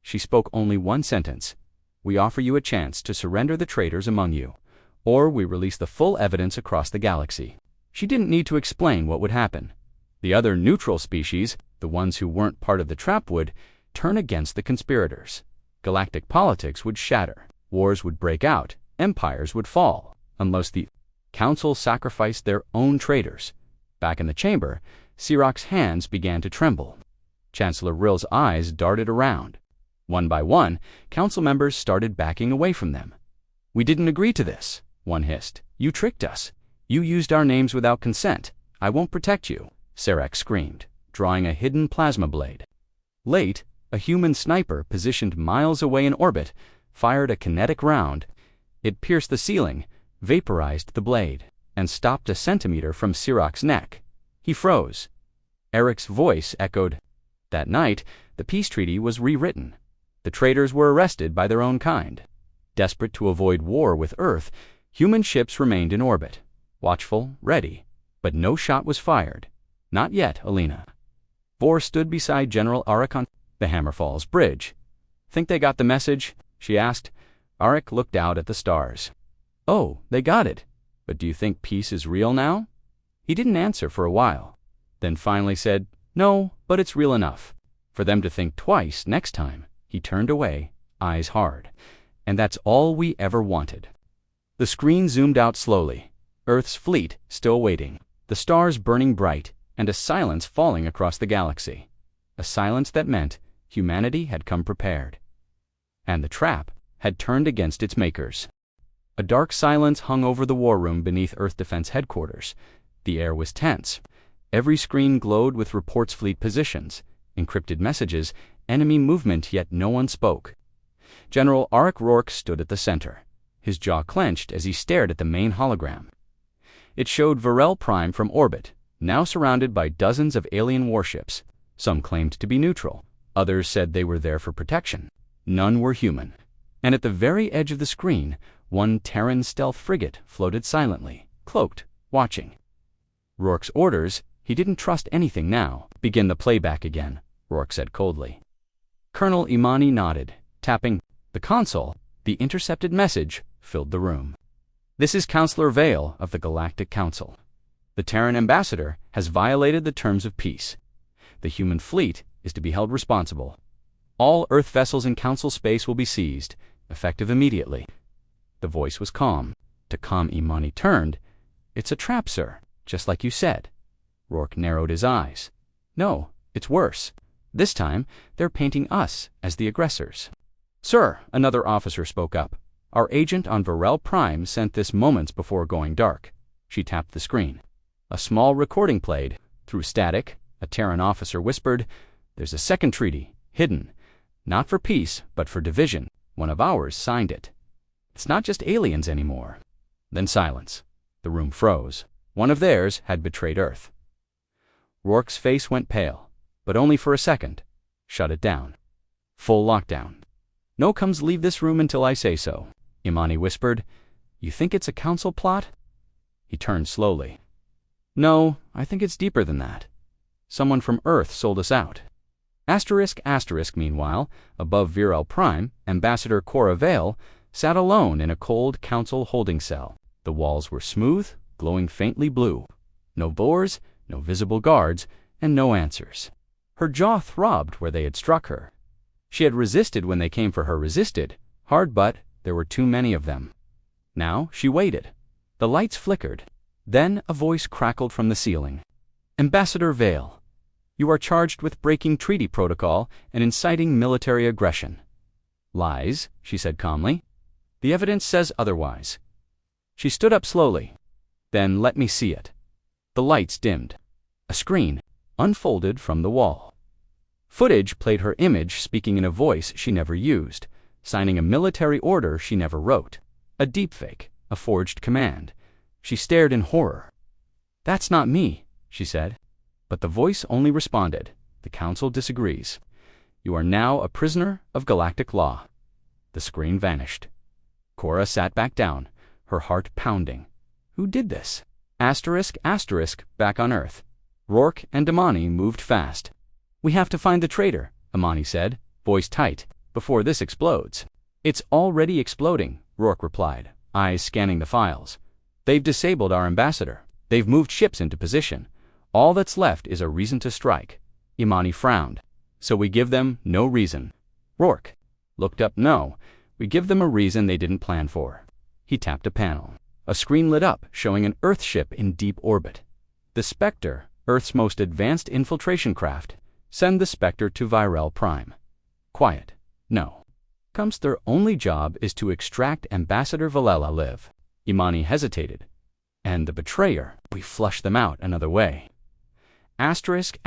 She spoke only one sentence. "We offer you a chance to surrender the traitors among you, or we release the full evidence across the galaxy." She didn't need to explain what would happen. The other neutral species, the ones who weren't part of the trap, would turn against the conspirators. Galactic politics would shatter. Wars would break out. Empires would fall, unless the Council sacrificed their own traitors. Back in the chamber, Sirach's hands began to tremble. Chancellor Rill's eyes darted around. One by one, council members started backing away from them. "We didn't agree to this," one hissed. "You tricked us. You used our names without consent. I won't protect you," Sirach screamed, drawing a hidden plasma blade. Late, a human sniper positioned miles away in orbit fired a kinetic round. It pierced the ceiling, vaporized the blade, and stopped a centimeter from Sirach's neck. He froze. Arik's voice echoed. That night, the peace treaty was rewritten. The traitors were arrested by their own kind. Desperate to avoid war with Earth, human ships remained in orbit, watchful, ready, but no shot was fired. Not yet, Alina. Vor stood beside General Arik on the Hammerfalls Bridge. "Think they got the message?" she asked. Arik looked out at the stars. "Oh, they got it. But do you think peace is real now?" He didn't answer for a while, then finally said, "No, but it's real enough for them to think twice next time." He turned away, eyes hard. "And that's all we ever wanted." The screen zoomed out slowly. Earth's fleet still waiting, the stars burning bright, and a silence falling across the galaxy. A silence that meant humanity had come prepared. And the trap had turned against its makers. A dark silence hung over the war room beneath Earth Defense Headquarters. The air was tense. Every screen glowed with reports, fleet positions, encrypted messages, enemy movement, yet no one spoke. General Arik Rourke stood at the center, his jaw clenched as he stared at the main hologram. It showed Varel Prime from orbit, now surrounded by dozens of alien warships. Some claimed to be neutral. Others said they were there for protection. None were human. And at the very edge of the screen, one Terran stealth frigate floated silently, cloaked, watching. Rourke's orders, he didn't trust anything now. "Begin the playback again," Rourke said coldly. Colonel Imani nodded, tapping the console. The intercepted message filled the room. "This is Counselor Vale of the Galactic Council. The Terran ambassador has violated the terms of peace. The human fleet is to be held responsible. All Earth vessels in Council space will be seized, effective immediately." The voice was calm. To calm, Imani turned. "It's a trap, sir, just like you said." Rourke narrowed his eyes. "No, it's worse. This time, they're painting us as the aggressors." "Sir," another officer spoke up, "our agent on Varel Prime sent this moments before going dark." She tapped the screen. A small recording played. Through static, a Terran officer whispered, "There's a second treaty, hidden. Not for peace, but for division. One of ours signed it. It's not just aliens anymore." Then silence. The room froze. One of theirs had betrayed Earth. Rourke's face went pale, but only for a second. Shut it down. Full lockdown. No comes leave this room until I say so, Imani whispered. You think it's a council plot? He turned slowly. No, I think it's deeper than that. Someone from Earth sold us out. Asterisk, meanwhile, above Virel Prime, Ambassador Cora Vale sat alone in a cold council holding cell. The walls were smooth, glowing faintly blue. No doors, no visible guards, and no answers. Her jaw throbbed where they had struck her. She had resisted when they came for her, hard, but there were too many of them. Now she waited. The lights flickered. Then a voice crackled from the ceiling. Ambassador Vale, you are charged with breaking treaty protocol and inciting military aggression. Lies, she said calmly. The evidence says otherwise. She stood up slowly. Then let me see it. The lights dimmed. A screen unfolded from the wall. Footage played her image speaking in a voice she never used, signing a military order she never wrote. A deepfake, a forged command. She stared in horror. That's not me, she said. But the voice only responded, the council disagrees. You are now a prisoner of galactic law. The screen vanished. Cora sat back down, her heart pounding. Who did this? Asterisk, back on Earth. Rourke and Imani moved fast. We have to find the traitor, Imani said, voice tight, before this explodes. It's already exploding, Rourke replied, eyes scanning the files. They've disabled our ambassador. They've moved ships into position. All that's left is a reason to strike. Imani frowned. So we give them no reason. Rourke looked up. No, we give them a reason they didn't plan for. He tapped a panel. A screen lit up, showing an Earth ship in deep orbit. The Spectre, Earth's most advanced infiltration craft. Send the Spectre to Virel Prime. Quiet. No. Their only job is to extract Ambassador Valela live. Imani hesitated. And the betrayer, we flush them out another way. Asterisk,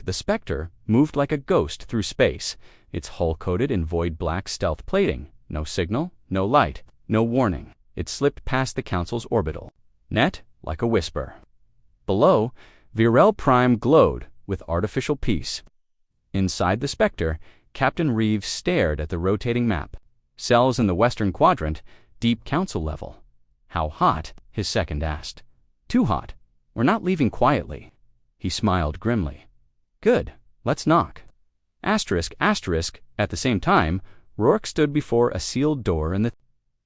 the Spectre moved like a ghost through space, its hull coated in void black stealth plating. No signal, no light, no warning. It slipped past the Council's orbital. Net like a whisper. Below, Virel Prime glowed with artificial peace. Inside the Spectre, Captain Reeves stared at the rotating map. Cells in the western quadrant, deep council level. How hot? His second asked. Too hot. We're not leaving quietly. He smiled grimly. Good. Let's knock. Asterisk, at the same time, Rourke stood before a sealed door in the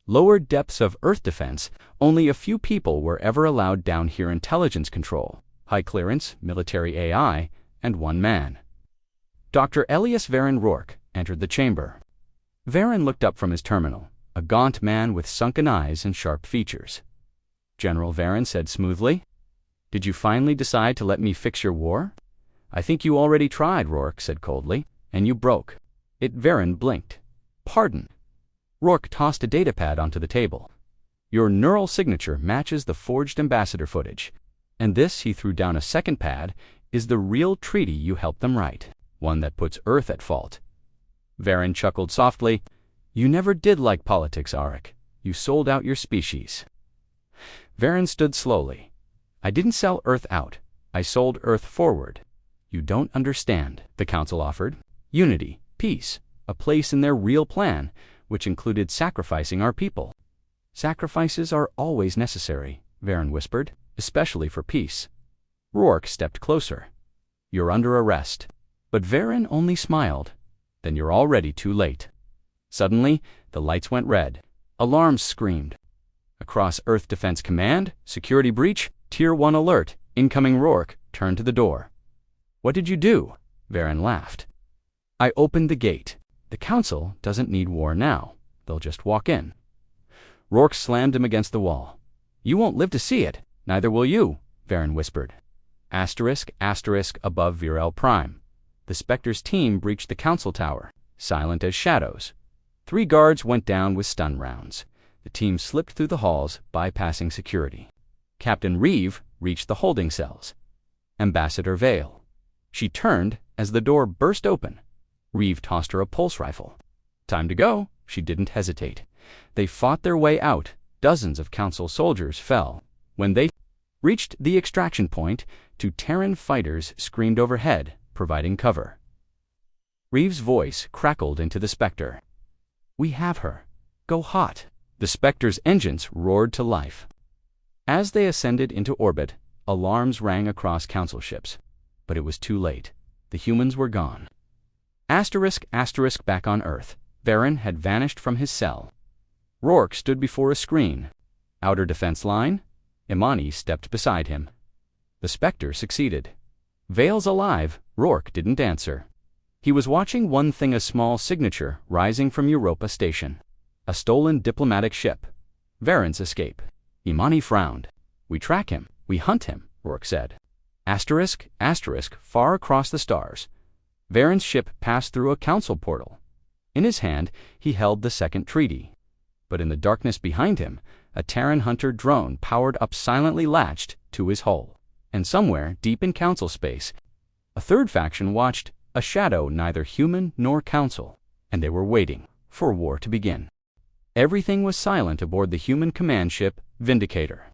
lower depths of Earth defense. Only a few people were ever allowed down here. Intelligence control, high clearance, military AI, and one man. Dr. Alias Varen Rourke entered the chamber. Varen looked up from his terminal, a gaunt man with sunken eyes and sharp features. General Varen said smoothly, Did you finally decide to let me fix your war? I think you already tried, Rourke said coldly, and you broke. Varen blinked. Pardon. Rourke tossed a datapad onto the table. Your neural signature matches the forged ambassador footage. And this, he threw down a second pad, is the real treaty you helped them write, one that puts Earth at fault. Varen chuckled softly. You never did like politics, Arik. You sold out your species. Varen stood slowly. I didn't sell Earth out. I sold Earth forward. You don't understand, the Council offered. Unity, peace, a place in their real plan, which included sacrificing our people. Sacrifices are always necessary, Varen whispered, especially for peace. Rourke stepped closer. You're under arrest. But Varen only smiled. Then you're already too late. Suddenly, the lights went red. Alarms screamed. Across Earth Defense Command, security breach, Tier 1 alert, incoming. Rourke turned to the door. What did you do? Varen laughed. I opened the gate. The Council doesn't need war now. They'll just walk in. Rourke slammed him against the wall. You won't live to see it. Neither will you, Varen whispered. Asterisk, above Virel Prime. The Spectre's team breached the Council Tower, silent as shadows. 3 guards went down with stun rounds. The team slipped through the halls, bypassing security. Captain Reeve reached the holding cells. Ambassador Vale. She turned as the door burst open. Reeve tossed her a pulse rifle. Time to go. She didn't hesitate. They fought their way out. Dozens of Council soldiers fell. When they Reached the extraction point, two Terran fighters screamed overhead, providing cover. Reeves' voice crackled into the Spectre. "We have her. Go hot." The Spectre's engines roared to life. As they ascended into orbit, alarms rang across Council ships. But it was too late. The humans were gone. *** back on Earth. Varen had vanished from his cell. Rourke stood before a screen. Outer defense line? Imani stepped beside him. The Spectre succeeded. Vale's alive. Rourke didn't answer. He was watching one thing, a small signature rising from Europa Station. A stolen diplomatic ship. Varen's escape. Imani frowned. "We track him. We hunt him," Rourke said. ***, far across the stars. Varen's ship passed through a council portal. In his hand, he held the second treaty. But in the darkness behind him, a Terran hunter drone powered up silently latched to his hull. And somewhere, deep in council space, a third faction watched, a shadow neither human nor council, and they were waiting for war to begin. Everything was silent aboard the human command ship Vindicator,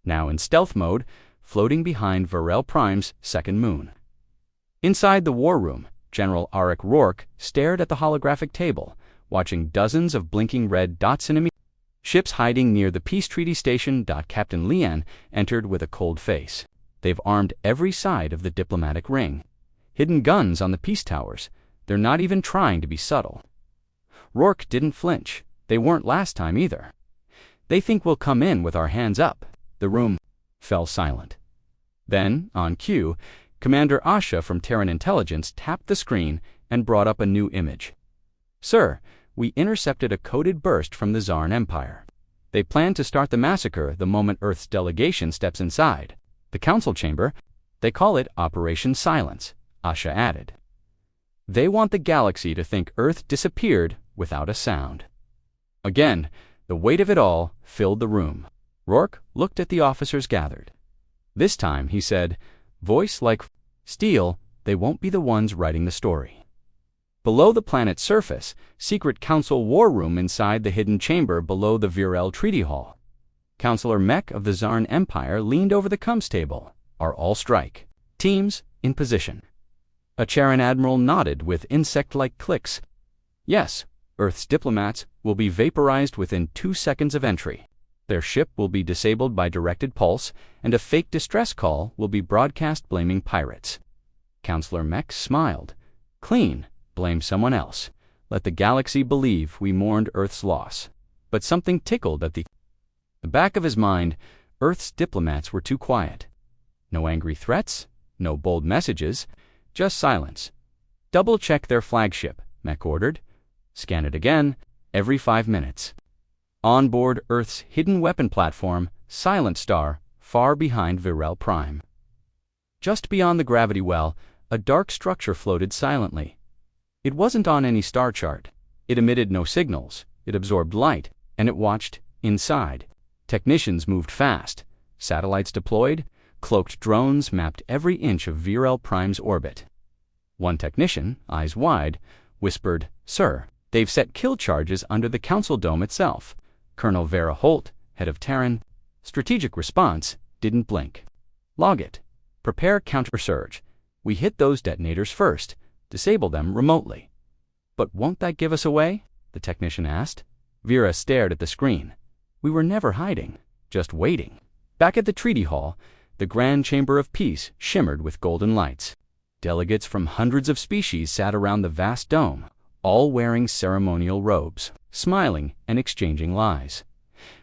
now in stealth mode, floating behind Varel Prime's second moon. Inside the war room, General Arik Rourke stared at the holographic table, watching dozens of blinking red dots enemy ships hiding near the Peace Treaty Station. Captain Lian entered with a cold face. "They've armed every side of the diplomatic ring. Hidden guns on the peace towers. They're not even trying to be subtle." Rourke didn't flinch. They weren't last time either. "They think we'll come in with our hands up." The room fell silent. Then, on cue, Commander Asha from Terran Intelligence tapped the screen and brought up a new image. "Sir, we intercepted a coded burst from the Zarn Empire. They plan to start the massacre the moment Earth's delegation steps inside. The council chamber, they call it Operation Silence," Asha added. "They want the galaxy to think Earth disappeared without a sound." Again, the weight of it all filled the room. Rourke looked at the officers gathered. This time, he said, voice like steel, "They won't be the ones writing the story." Below the planet's surface, secret council war room inside the hidden chamber below the Virel Treaty Hall. Counselor Mech of the Zarn Empire leaned over the comms table. "Are all strike teams in position?" A Charon admiral nodded with insect-like clicks. "Yes, Earth's diplomats will be vaporized within 2 seconds of entry. Their ship will be disabled by directed pulse, and a fake distress call will be broadcast blaming pirates." Counselor Mech smiled. "Clean. Blame someone else. Let the galaxy believe we mourned Earth's loss." But something tickled at the back of his mind. Earth's diplomats were too quiet. No angry threats, no bold messages, just silence. "Double-check their flagship," Mech ordered. "Scan it again, every 5 minutes." On board Earth's hidden weapon platform, Silent Star, far behind Virel Prime. Just beyond the gravity well, a dark structure floated silently. It wasn't on any star chart. It emitted no signals. It absorbed light, and it watched inside. Technicians moved fast. Satellites deployed. Cloaked drones mapped every inch of Virel Prime's orbit. One technician, eyes wide, whispered, "Sir, they've set kill charges under the council dome itself." Colonel Vera Holt, head of Terran Strategic Response, didn't blink. "Log it. Prepare counter-surge. We hit those detonators first. Disable them remotely." "But won't that give us away?" the technician asked. Vera stared at the screen. "We were never hiding, just waiting." Back at the treaty hall, the Grand Chamber of Peace shimmered with golden lights. Delegates from hundreds of species sat around the vast dome, all wearing ceremonial robes, smiling and exchanging lies.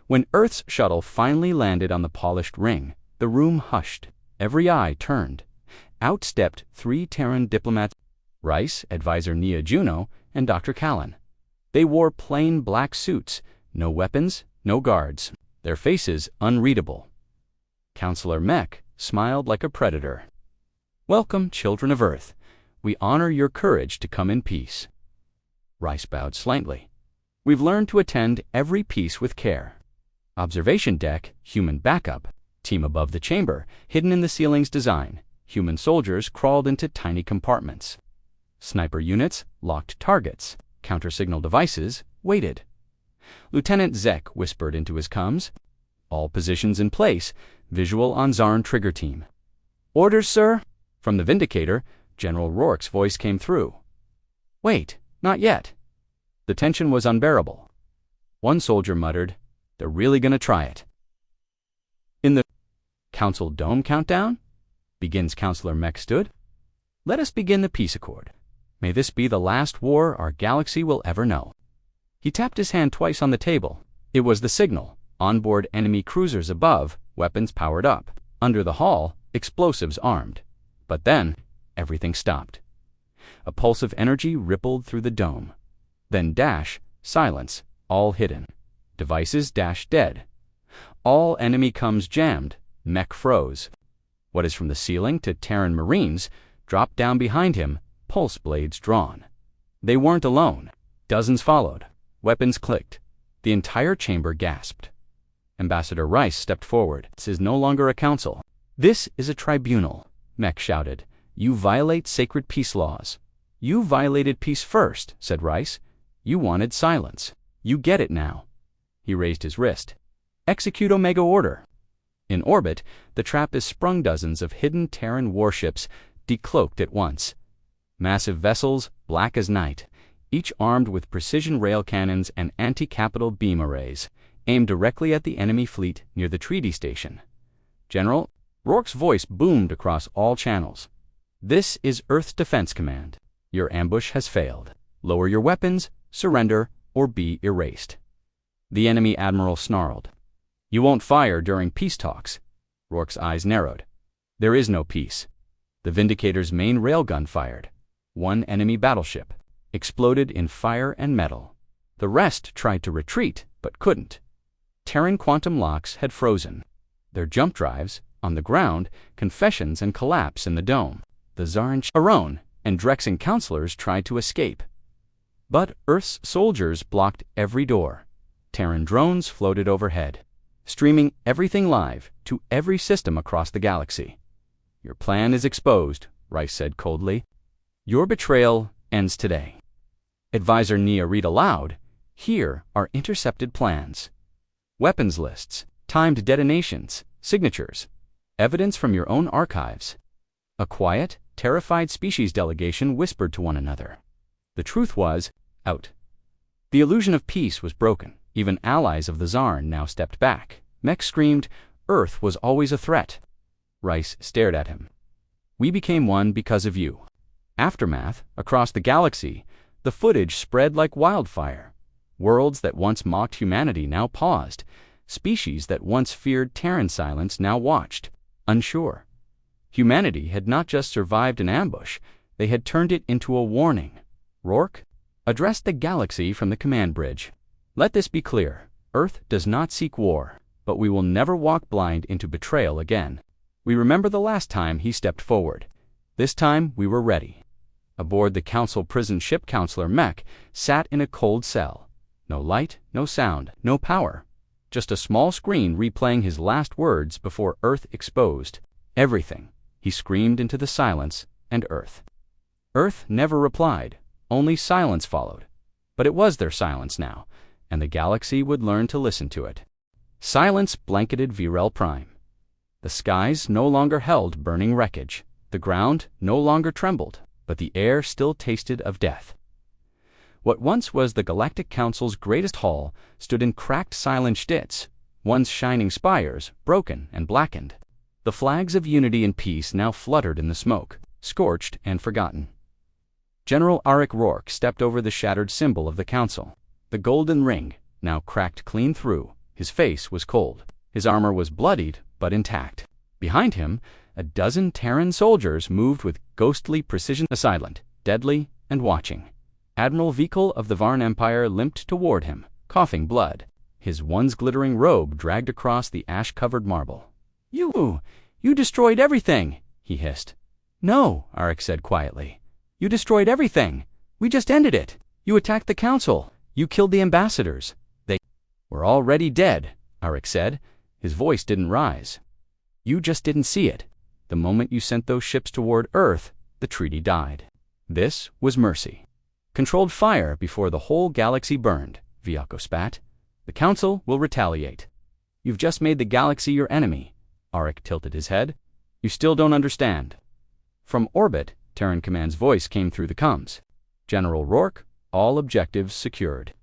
When Earth's shuttle finally landed on the polished ring, the room hushed. Every eye turned. Out stepped 3 Terran diplomats, Rice, Advisor Nia Juno, and Dr. Callan. They wore plain black suits, no weapons, no guards, their faces unreadable. Counselor Mech smiled like a predator. "Welcome, children of Earth. We honor your courage to come in peace." Rice bowed slightly. "We've learned to attend every piece with care." Observation deck, human backup, team above the chamber, hidden in the ceiling's design. Human soldiers crawled into tiny compartments. Sniper units locked targets. Counter-signal devices waited. Lieutenant Zek whispered into his comms, All positions in place, visual on Zarn trigger team. Orders, sir? From the Vindicator, General Rourke's voice came through. Wait, not yet. The tension was unbearable. One soldier muttered, "They're really gonna try it." In the Council Dome countdown, begins Counselor Mech stood. Let us begin the peace accord. May this be the last war our galaxy will ever know. He tapped his hand twice on the table. It was the signal. Onboard enemy cruisers above, weapons powered up. Under the hull, explosives armed. But then, everything stopped. A pulse of energy rippled through the dome. Then silence, all hidden. Devices dead. All enemy comms jammed. Mech froze. What is from the ceiling to Terran Marines dropped down behind him, pulse blades drawn. They weren't alone. Dozens followed. Weapons clicked. The entire chamber gasped. Ambassador Rice stepped forward. This is no longer a council. This is a tribunal, Mech shouted. You violate sacred peace laws. You violated peace first, said Rice. You wanted silence. You get it now. He raised his wrist. Execute Omega Order. In orbit, the Trappist sprung dozens of hidden Terran warships, decloaked at once. Massive vessels, black as night, each armed with precision rail cannons and anti-capital beam arrays, aimed directly at the enemy fleet near the treaty station. General, Rourke's voice boomed across all channels. This is Earth's Defense Command. Your ambush has failed. Lower your weapons, surrender, or be erased. The enemy admiral snarled. You won't fire during peace talks. Rourke's eyes narrowed. There is no peace. The Vindicator's main railgun fired. One enemy battleship exploded in fire and metal. The rest tried to retreat, but couldn't. Terran quantum locks had frozen. Their jump drives, on the ground, confessions and collapse in the dome. The Zarn, Aron, and Drexen counselors tried to escape. But Earth's soldiers blocked every door. Terran drones floated overhead, streaming everything live to every system across the galaxy. Your plan is exposed, Rice said coldly. Your betrayal ends today. Advisor Nia read aloud, here are intercepted plans. Weapons lists, timed detonations, signatures, evidence from your own archives. A quiet, terrified species delegation whispered to one another. The truth was out. The illusion of peace was broken. Even allies of the Zarn now stepped back. Mech screamed, Earth was always a threat. Rice stared at him. We became one because of you. Aftermath, across the galaxy, the footage spread like wildfire. Worlds that once mocked humanity now paused. Species that once feared Terran silence now watched, unsure. Humanity had not just survived an ambush, they had turned it into a warning. Rourke addressed the galaxy from the command bridge. Let this be clear. Earth does not seek war, but we will never walk blind into betrayal again. We remember the last time he stepped forward. This time we were ready. Aboard the Council prison ship, Counselor Mech sat in a cold cell. No light, no sound, no power. Just a small screen replaying his last words before Earth exposed. Everything. He screamed into the silence and Earth. Earth never replied. Only silence followed. But it was their silence now, and the galaxy would learn to listen to it. Silence blanketed Virel Prime. The skies no longer held burning wreckage. The ground no longer trembled, but the air still tasted of death. What once was the Galactic Council's greatest hall stood in cracked silent stits, once shining spires, broken and blackened. The flags of unity and peace now fluttered in the smoke, scorched and forgotten. General Arik Rourke stepped over the shattered symbol of the Council. The golden ring, now cracked clean through, his face was cold. His armor was bloodied, but intact. Behind him, a dozen Terran soldiers moved with ghostly precision, silent, deadly, and watching. Admiral Vikal of the Varn Empire limped toward him, coughing blood. His once glittering robe dragged across the ash-covered marble. You destroyed everything, he hissed. No, Arik said quietly. You destroyed everything. We just ended it. You attacked the Council. You killed the ambassadors. They were already dead, Arik said. His voice didn't rise. You just didn't see it. The moment you sent those ships toward Earth, the treaty died. This was mercy. Controlled fire before the whole galaxy burned, Viako spat. The Council will retaliate. You've just made the galaxy your enemy. Arik tilted his head. You still don't understand. From orbit, Terran Command's voice came through the comms. General Rourke, all objectives secured.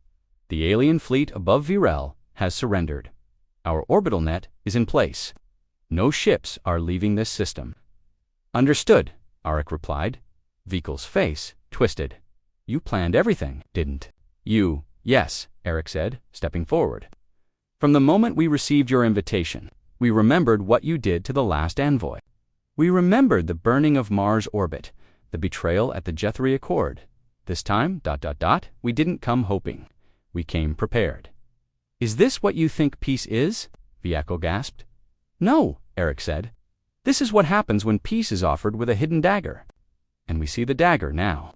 The alien fleet above Virel has surrendered. Our orbital net is in place. No ships are leaving this system. Understood, Arik replied. Vikel's face twisted. You planned everything, didn't you? Yes, Arik said, stepping forward. From the moment we received your invitation, we remembered what you did to the last envoy. We remembered the burning of Mars' orbit, the betrayal at the Jethri Accord. This time, we didn't come hoping. We came prepared. Is this what you think peace is? Vieko gasped. No, Arik said. This is what happens when peace is offered with a hidden dagger. And we see the dagger now.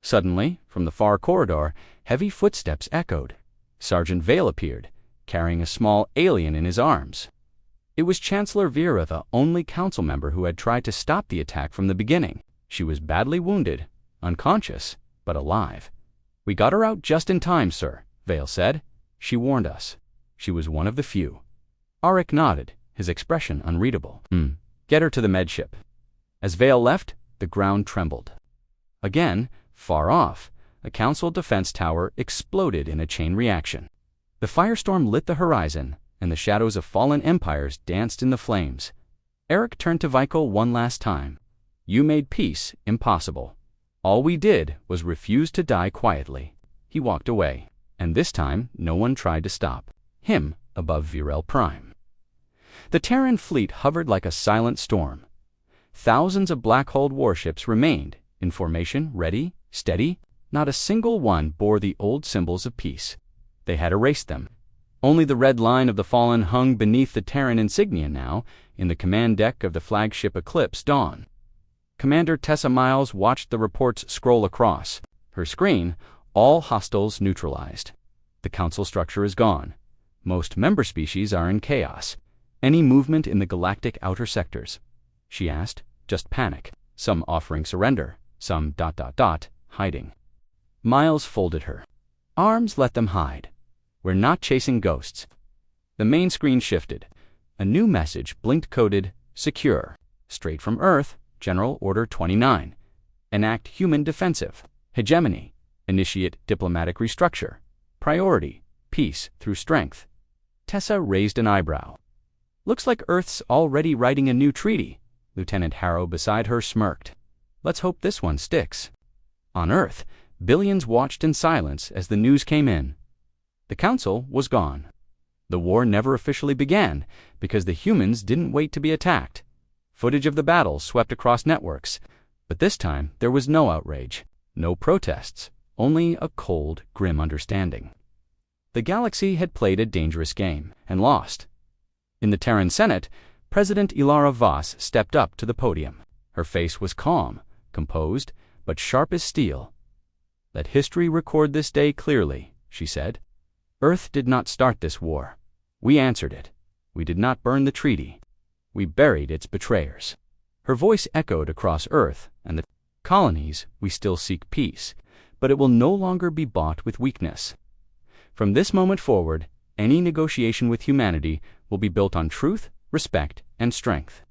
Suddenly, from the far corridor, heavy footsteps echoed. Sergeant Vale appeared, carrying a small alien in his arms. It was Chancellor Vera, the only council member who had tried to stop the attack from the beginning. She was badly wounded, unconscious, but alive. We got her out just in time, sir, Vale said. She warned us. She was one of the few. Arik nodded, his expression unreadable. Get her to the medship. As Vale left, the ground trembled. Again, far off, a council defense tower exploded in a chain reaction. The firestorm lit the horizon, and the shadows of fallen empires danced in the flames. Arik turned to Vikel one last time. You made peace impossible. All we did was refuse to die quietly. He walked away, and this time no one tried to stop him above Virel Prime. The Terran fleet hovered like a silent storm. Thousands of black-holed warships remained, in formation, ready, steady. Not a single one bore the old symbols of peace. They had erased them. Only the red line of the fallen hung beneath the Terran insignia now, in the command deck of the flagship Eclipse Dawn. Commander Tessa Miles watched the reports scroll across. Her screen, all hostiles neutralized. The council structure is gone. Most member species are in chaos. Any movement in the galactic outer sectors? She asked. Just panic. Some offering surrender. Some ... hiding. Miles folded her. Arms let them hide. We're not chasing ghosts. The main screen shifted. A new message blinked coded, secure. Straight from Earth, General Order 29. Enact human defensive. Hegemony. Initiate diplomatic restructure. Priority. Peace through strength. Tessa raised an eyebrow. Looks like Earth's already writing a new treaty. Lieutenant Harrow beside her smirked. Let's hope this one sticks. On Earth, billions watched in silence as the news came in. The council was gone. The war never officially began because the humans didn't wait to be attacked. Footage of the battle swept across networks, but this time there was no outrage, no protests, only a cold, grim understanding. The galaxy had played a dangerous game and lost. In the Terran Senate, President Ilara Voss stepped up to the podium. Her face was calm, composed, but sharp as steel. Let history record this day clearly, she said. Earth did not start this war. We answered it. We did not burn the treaty. We buried its betrayers. Her voice echoed across Earth and the colonies. We still seek peace, but it will no longer be bought with weakness. From this moment forward, any negotiation with humanity will be built on truth, respect, and strength.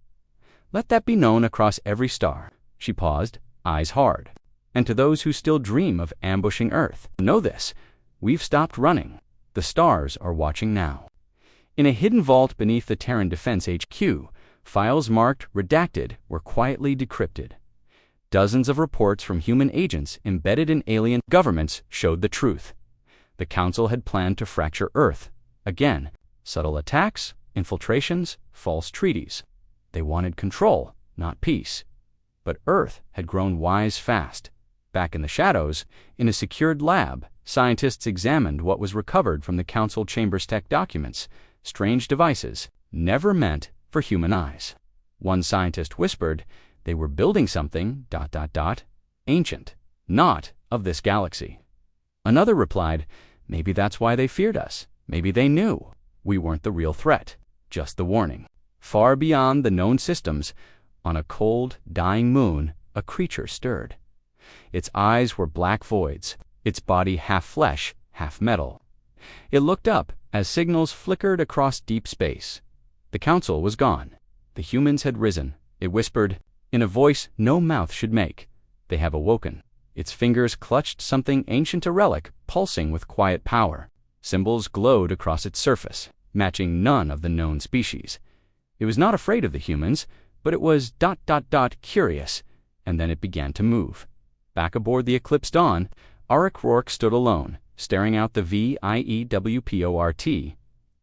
Let that be known across every star. She paused, eyes hard. And to those who still dream of ambushing Earth, know this. We've stopped running. The stars are watching now. In a hidden vault beneath the Terran Defense HQ, files marked redacted were quietly decrypted. Dozens of reports from human agents embedded in alien governments showed the truth. The Council had planned to fracture Earth. Again, subtle attacks, infiltrations, false treaties. They wanted control, not peace. But Earth had grown wise fast. Back in the shadows, in a secured lab, scientists examined what was recovered from the Council Chambers Tech documents, strange devices, never meant for human eyes. One scientist whispered they were building something ... ancient, not of this galaxy. Another replied, maybe that's why they feared us. Maybe they knew we weren't the real threat, just the warning. Far beyond the known systems, on a cold, dying moon, a creature stirred. Its eyes were black voids, its body half flesh, half metal. It looked up as signals flickered across deep space. The council was gone. The humans had risen. It whispered, in a voice no mouth should make, "They have awoken." Its fingers clutched something ancient, a relic, pulsing with quiet power. Symbols glowed across its surface, matching none of the known species. It was not afraid of the humans, but it was ... curious, and then it began to move. Back aboard the Eclipse Dawn, Arik Rourke stood alone, staring out the VIEWPORT.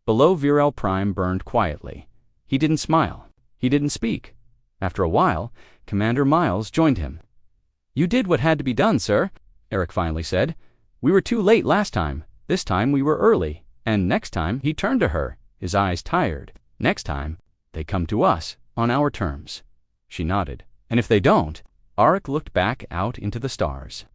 Below, Virel Prime burned quietly. He didn't smile. He didn't speak. After a while, Commander Miles joined him. "You did what had to be done, sir," Arik finally said. "We were too late last time. This time we were early. And next time," he turned to her, his eyes tired. "Next time, they come to us, on our terms." She nodded. "And if they don't?" Arik looked back out into the stars.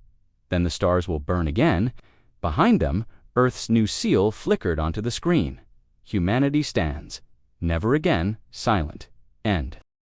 "Then the stars will burn again." Behind them, Earth's new seal flickered onto the screen. "Humanity stands. Never again, silent. End."